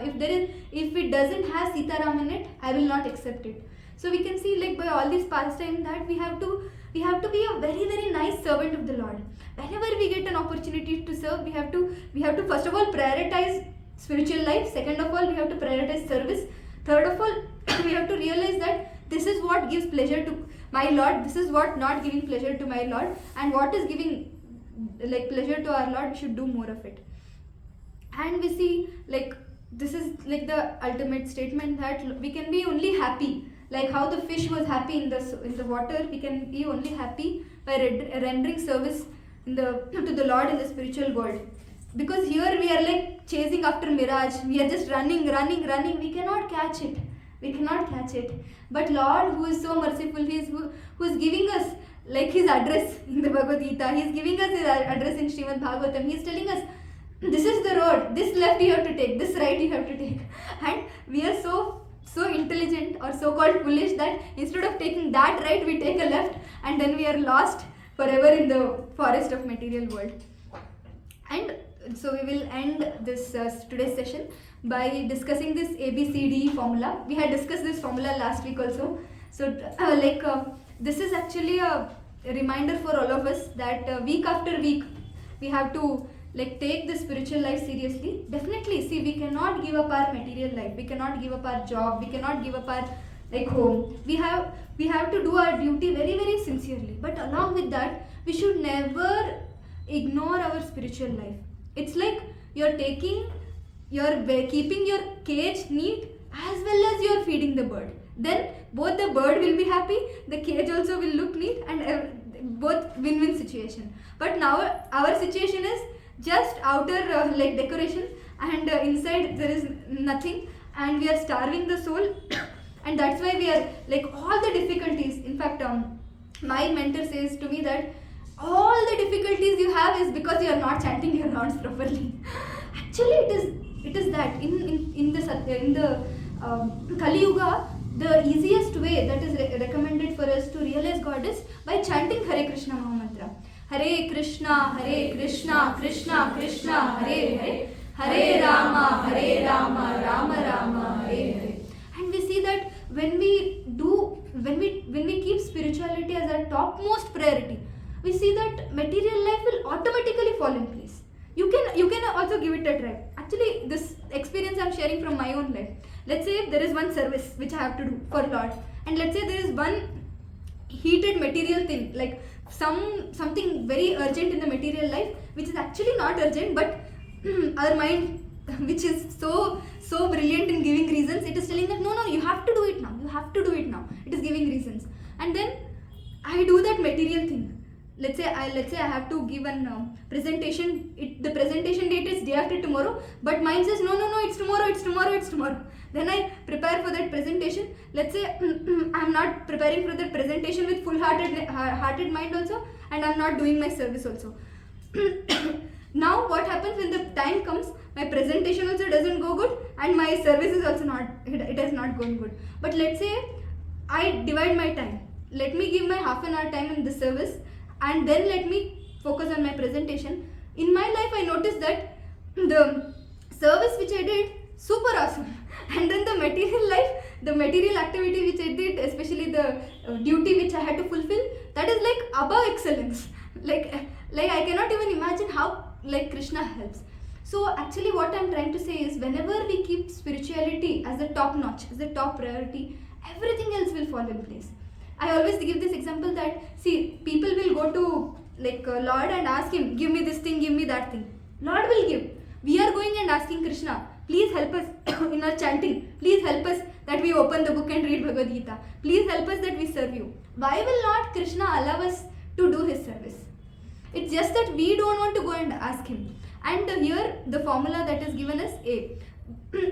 If it doesn't have Sitaram in it, I will not accept it. So we can see like by all these pastimes that we have to be a very, very nice servant of the Lord. Whenever we get an opportunity to serve, we have to first of all prioritize spiritual life. Second of all, we have to prioritize service. Third of all, we have to realize that this is what gives pleasure to my Lord, this is what not giving pleasure to my Lord, and what is giving like pleasure to our Lord, we should do more of it. And we see like this is like the ultimate statement that we can be only happy, like how the fish was happy in the water. We can be only happy by rendering service to the Lord in the spiritual world. Because here we are like chasing after mirage. We are just running. We cannot catch it. But Lord, who is so merciful, who is giving us like his address in the Bhagavad Gita. He is giving us his address in Srimad Bhagavatam. He is telling us, this is the road. This left you have to take. This right you have to take. And we are so intelligent or so called foolish that instead of taking that right, we take a left, and then we are lost forever in the forest of material world. And so we will end this today's session by discussing this ABCD formula. We had discussed this formula last week also. So this is actually a reminder for all of us that week after week we have to like take the spiritual life seriously. Definitely, see, we cannot give up our material life. We cannot give up our job. We cannot give up our like home. We have to do our duty very, very sincerely. But along with that, we should never ignore our spiritual life. It's like you're keeping your cage neat as well as you're feeding the bird. Then both the bird will be happy, the cage also will look neat, and both win-win situation. But now our situation is just outer like decoration, and inside there is nothing, and we are starving the soul. And that's why we are like all the difficulties. In fact, my mentor says to me that all the difficulties you have is because you are not chanting your rounds properly. Actually, it is that in the Kali Yuga, the easiest way that is recommended for us to realize God is by chanting Hare Krishna Mahamantra. Hare Krishna, Krishna Krishna, Hare Hare, Hare Rama, Rama Rama, Hare Hare. And we see that when we keep spirituality as our topmost priority, we see that material life will automatically fall in place. You can also give it a try. Actually, this experience I'm sharing from my own life. Let's say there is one service which I have to do for Lord, and let's say there is one heated material thing, like something very urgent in the material life, which is actually not urgent, but our mind, which is so brilliant in giving reasons, it is telling that no, you have to do it now. It is giving reasons, and then I do that material thing. Let's say I have to give an presentation. The presentation date is day after tomorrow, but mind says no, it's tomorrow. Then I prepare for that presentation. Let's say I'm not preparing for that presentation with full-hearted mind also, and I'm not doing my service also. Now what happens time comes, my presentation also doesn't go good and my service is also not, it has not gone good. But let's say I divide my time. Let me give my half an hour time in this service and then let me focus on my presentation. In my life, I noticed that the service which I did, super awesome. And then the material life, the material activity which I did, especially the duty which I had to fulfill, that is like above excellence. Like I cannot even imagine how like Krishna helps. So actually what I'm trying to say is, whenever we keep spirituality as the top notch, as the top priority, everything else will fall in place. I always give this example that, see, people will go to like Lord and ask him, give me this thing, give me that thing. Lord will give. We are going and asking Krishna, please help us in our chanting. Please help us that we open the book and read Bhagavad Gita. Please help us that we serve you. Why will not Krishna allow us to do his service? It's just that we don't want to go and ask him. And here the formula that is given is A.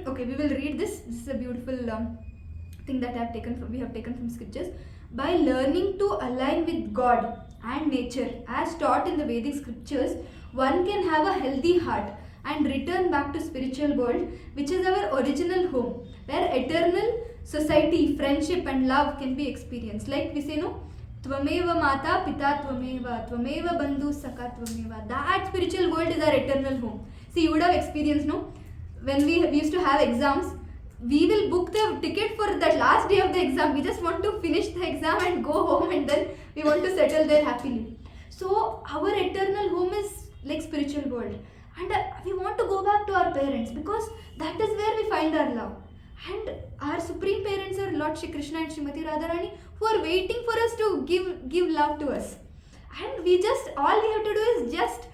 Okay, we will read this. This is a beautiful thing that we have taken from scriptures. By learning to align with God and nature as taught in the Vedic scriptures, one can have a healthy heart and return back to spiritual world, which is our original home, where eternal society, friendship and love can be experienced. Like we say, no, Tvameva Mata Pita Tvameva, Tvameva Bandhu Saka Tvameva. That spiritual world is our eternal home. See, you would have experienced, no? When we used to have exams, we will book the ticket for that last day of the exam. We just want to finish the exam and go home, and then we want to settle there happily. So our eternal home is like spiritual world. And we want to go back to our parents, because that is where we find our love. And our supreme parents are Lord Shri Krishna and Srimati Radharani, who are waiting for us to give love to us. And all we have to do is just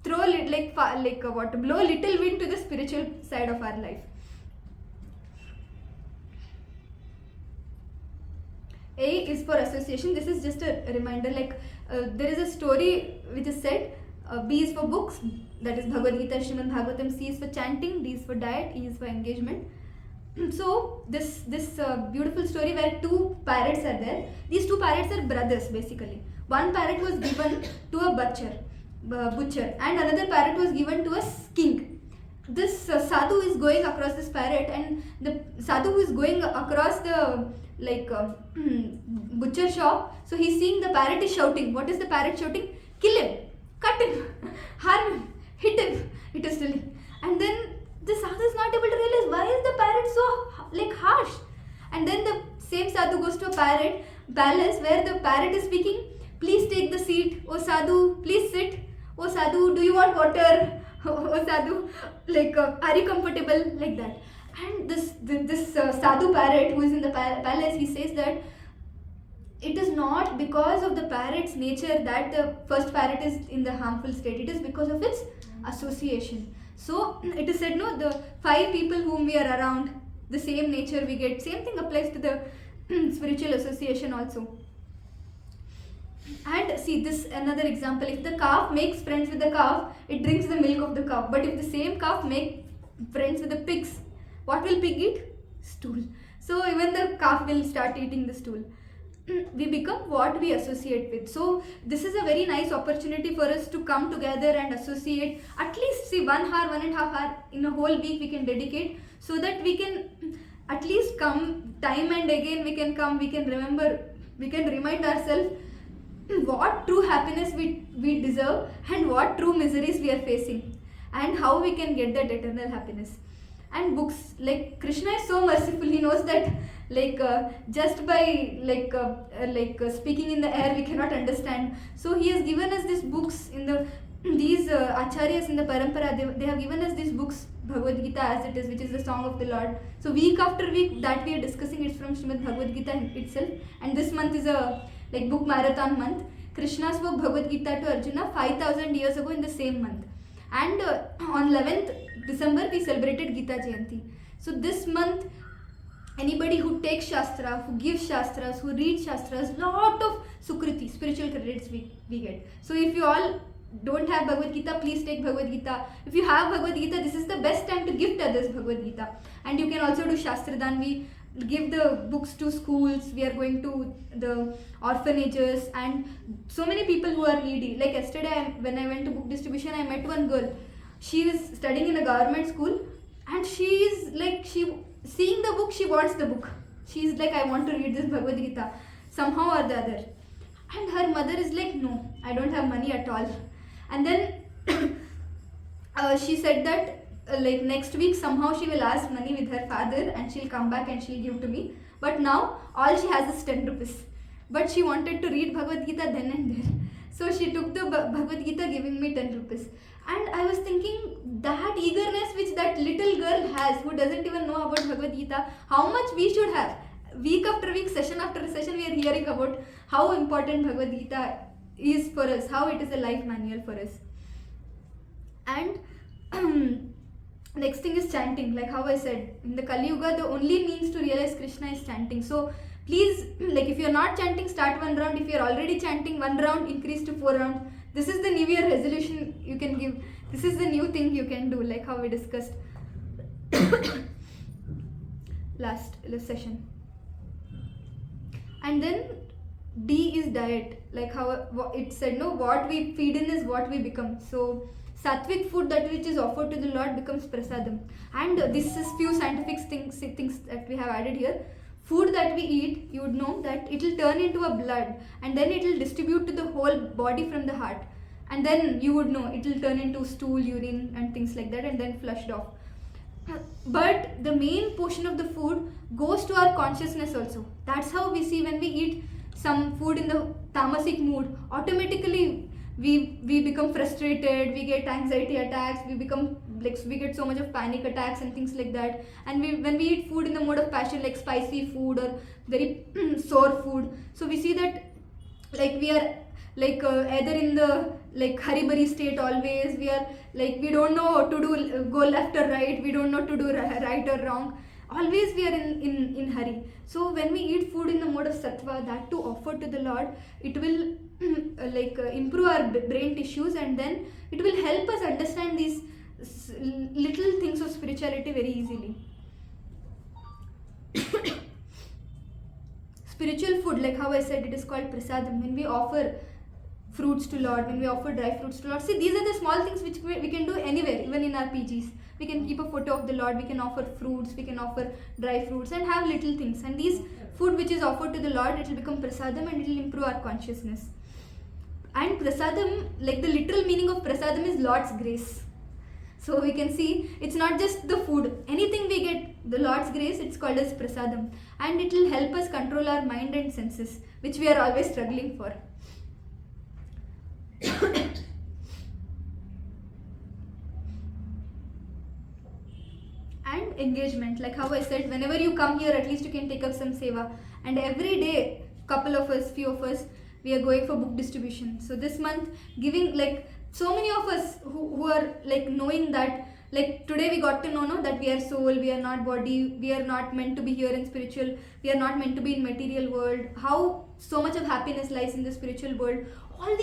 throw blow a little wind to the spiritual side of our life. A is for association. This is just a reminder, there is a story which is said. B is for books, that is Bhagavad Gita, Srimad Bhagavatam. C is for chanting, D is for diet, E is for engagement. So this beautiful story where two parrots are there. These two parrots are brothers basically. One parrot was given to a butcher, and another parrot was given to a king. This sadhu is going across this parrot, and the sadhu who is going across the butcher shop, so he's seeing the parrot is shouting. What is the parrot shouting? Kill him, cut him, harm him, hit him. It is telling. And then the sadhu is not able to realize, why is the parrot so harsh? And then the same sadhu goes to a palace where the parrot is speaking. Please take the seat. Oh sadhu, please sit. Oh sadhu, do you want water? Oh sadhu, are you comfortable? Like that. And this sadhu parrot who is in the palace, he says that it is not because of the parrot's nature that the first parrot is in the harmful state. It is because of its association. So it is said, no, the 5 people whom we are around, the same nature we get. Same thing applies to the spiritual association also. And see, this another example. If the calf makes friends with the calf, it drinks the milk of the calf. But if the same calf makes friends with the pigs, what will pig eat? Stool. So even the calf will start eating the stool. We become what we associate with. So this is a very nice opportunity for us to come together and associate. At least see 1 hour, 1.5 hour in a whole week we can dedicate, so that we can at least come time and again. We can come, we can remember, we can remind ourselves what true happiness we deserve and what true miseries we are facing, and how we can get that eternal happiness. And books, like Krishna is so merciful. He knows that just by speaking in the air we cannot understand. So he has given us these books in these acharyas in the parampara. They have given us these books, Bhagavad Gita as it is, which is the song of the Lord. So week after week that we are discussing it from Srimad Bhagavad Gita itself. And this month is a book marathon month. Krishna spoke Bhagavad Gita to Arjuna 5,000 years ago in the same month. And on 11th December we celebrated Gita Jayanti. So this month, anybody who takes Shastra, who gives Shastras, who reads Shastras, lot of Sukriti, spiritual credits we get. So if you all don't have Bhagavad Gita, please take Bhagavad Gita. If you have Bhagavad Gita, this is the best time to gift others Bhagavad Gita. And you can also do Shastradan. We give the books to schools, we are going to the orphanages, and so many people who are needy. Like yesterday when I went to book distribution, I met one girl. she is studying in a government school, and she is like, she seeing the book, she wants the book. She is like, I want to read this Bhagavad Gita somehow or the other. And her mother is like, no, I don't have money at all. And then she said that like next week somehow she will ask money with her father and she'll come back and she'll give to me. But now all she has is 10 rupees. But she wanted to read Bhagavad Gita then and there. So she took the Bhagavad Gita giving me 10 rupees. And I was thinking, that eagerness which that little girl has, who doesn't even know about Bhagavad Gita, how much we should have. Week after week, session after session, we are hearing about how important Bhagavad Gita is for us, how it is a life manual for us. And next thing is chanting. Like how I said, in the Kali Yuga, the only means to realize Krishna is chanting. So please, like if you're not chanting, start 1 round. If you're already chanting 1 round, increase to 4 rounds. This is the New Year resolution you can give. This is the new thing you can do, like how we discussed last session. And then D is diet. Like how it said, no, what we feed in is what we become. So sattvic food, that which is offered to the Lord, becomes prasadam. And this is few scientific things that we have added here. Food that we eat, you would know that it will turn into a blood, and then it will distribute to the whole body from the heart. And then you would know it will turn into stool, urine and things like that, and then flushed off. But the main portion of the food goes to our consciousness also. That's how we see when we eat some food in the tamasic mood, automatically we become frustrated, we get anxiety attacks, we get so much of panic attacks and things like that. And when we eat food in the mode of passion, like spicy food or very sour food, so we see that like we are like either in the like haribari state always. We are like, we don't know to do go left or right, we don't know to do right or wrong. Always we are in hurry. So when we eat food in the mode of sattva, that to offer to the Lord, it will improve our brain tissues, and then it will help us understand these little things of spirituality very easily. Spiritual food, like how I said, it is called prasadam. When we offer fruits to Lord, when we offer dry fruits to Lord, see, these are the small things which we can do anywhere, even in our PGs. We can keep a photo of the Lord, we can offer fruits, we can offer dry fruits and have little things. And these food which is offered to the Lord, it will become prasadam and it will improve our consciousness. And prasadam, like the literal meaning of prasadam is Lord's grace. So we can see it's not just the food. Anything we get the Lord's grace, it's called as prasadam. And it will help us control our mind and senses, which we are always struggling for. And engagement, like how I said, whenever you come here, at least you can take up some seva. And every day, few of us, we are going for book distribution. So this month, giving, like so many of us who are like knowing that, like today we got to know that we are soul, we are not body, we are not meant to be here in spiritual, we are not meant to be in material world, how so much of happiness lies in the spiritual world. All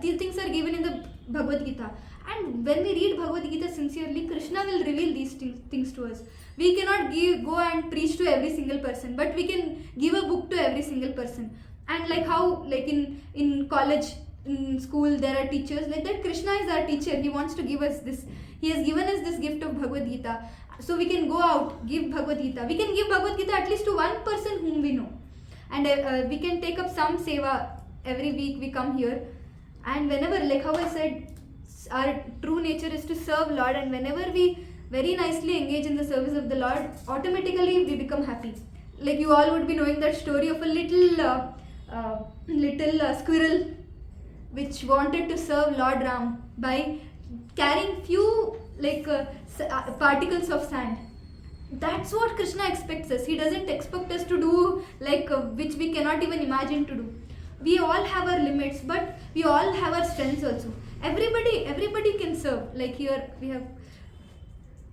these things are given in the Bhagavad Gita. And when we read Bhagavad Gita sincerely, Krishna will reveal these things to us. We cannot go and preach to every single person, but we can give a book to every single person. And like how, like in college, in school, there are teachers, like that Krishna is our teacher. He wants to give us this. He has given us this gift of Bhagavad Gita. So we can go out, give Bhagavad Gita. We can give Bhagavad Gita at least to one person whom we know. And we can take up some seva every week we come here. And whenever, like how I said, our true nature is to serve Lord, and whenever we very nicely engage in the service of the Lord, automatically we become happy. Like you all would be knowing that story of a little squirrel which wanted to serve Lord Ram by carrying few particles of sand. That's what Krishna expects us. He doesn't expect us to do which we cannot even imagine to do. We all have our limits, but we all have our strengths also. Everybody can serve. Like here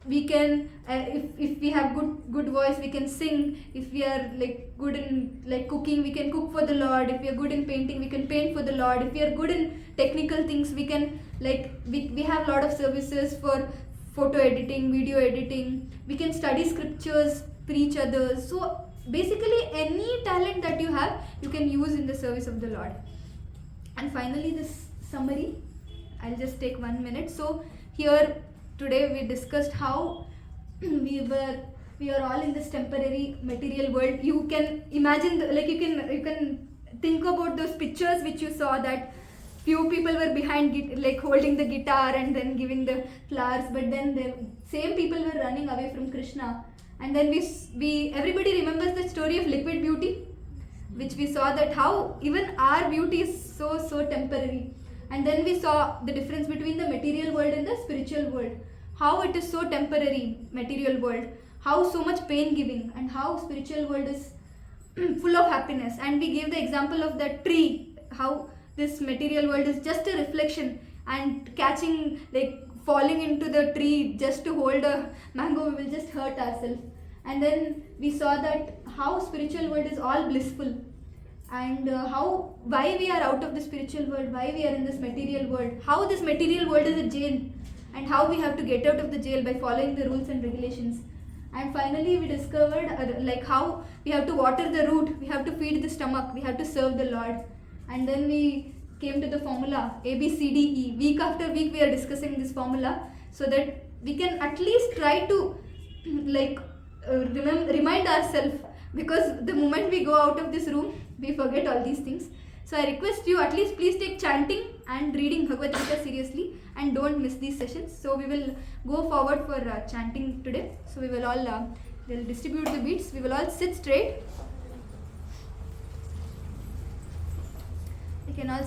we can if we have good voice, we can sing. If we are good in cooking, we can cook for the Lord. If we are good in painting, we can paint for the Lord. If we are good in technical things, we can we have a lot of services for photo editing, video editing. We can study scriptures, preach others. So basically any talent that you have, you can use in the service of the Lord. And finally, this summary, I'll just take 1 minute. So here today we discussed how we are all in this temporary material world. You can imagine you can think about those pictures which you saw, that few people were behind like holding the guitar and then giving the flowers, but then the same people were running away from Krishna. And then we everybody remembers the story of liquid beauty, which we saw that how even our beauty is so temporary. And then we saw the difference between the material world and the spiritual world, how it is so temporary, material world, how so much pain giving, and how spiritual world is full of happiness. And we gave the example of that tree, how this material world is just a reflection, and catching, like falling into the tree just to hold a mango, we will just hurt ourselves. And then we saw that how spiritual world is all blissful, and why we are out of the spiritual world, why we are in this material world, how this material world is a jail, and how we have to get out of the jail by following the rules and regulations. And finally we discovered like how we have to water the root, we have to feed the stomach, we have to serve the Lord. And then we came to the formula ABCDE. Week after week we are discussing this formula, so that we can at least try to like remind ourselves, because the moment we go out of this room we forget all these things. So I request you, at least please take chanting and reading Bhagavad Gita seriously, and don't miss these sessions. So we will go forward for chanting today. So we will all they'll distribute the beads. We will all sit straight. You can all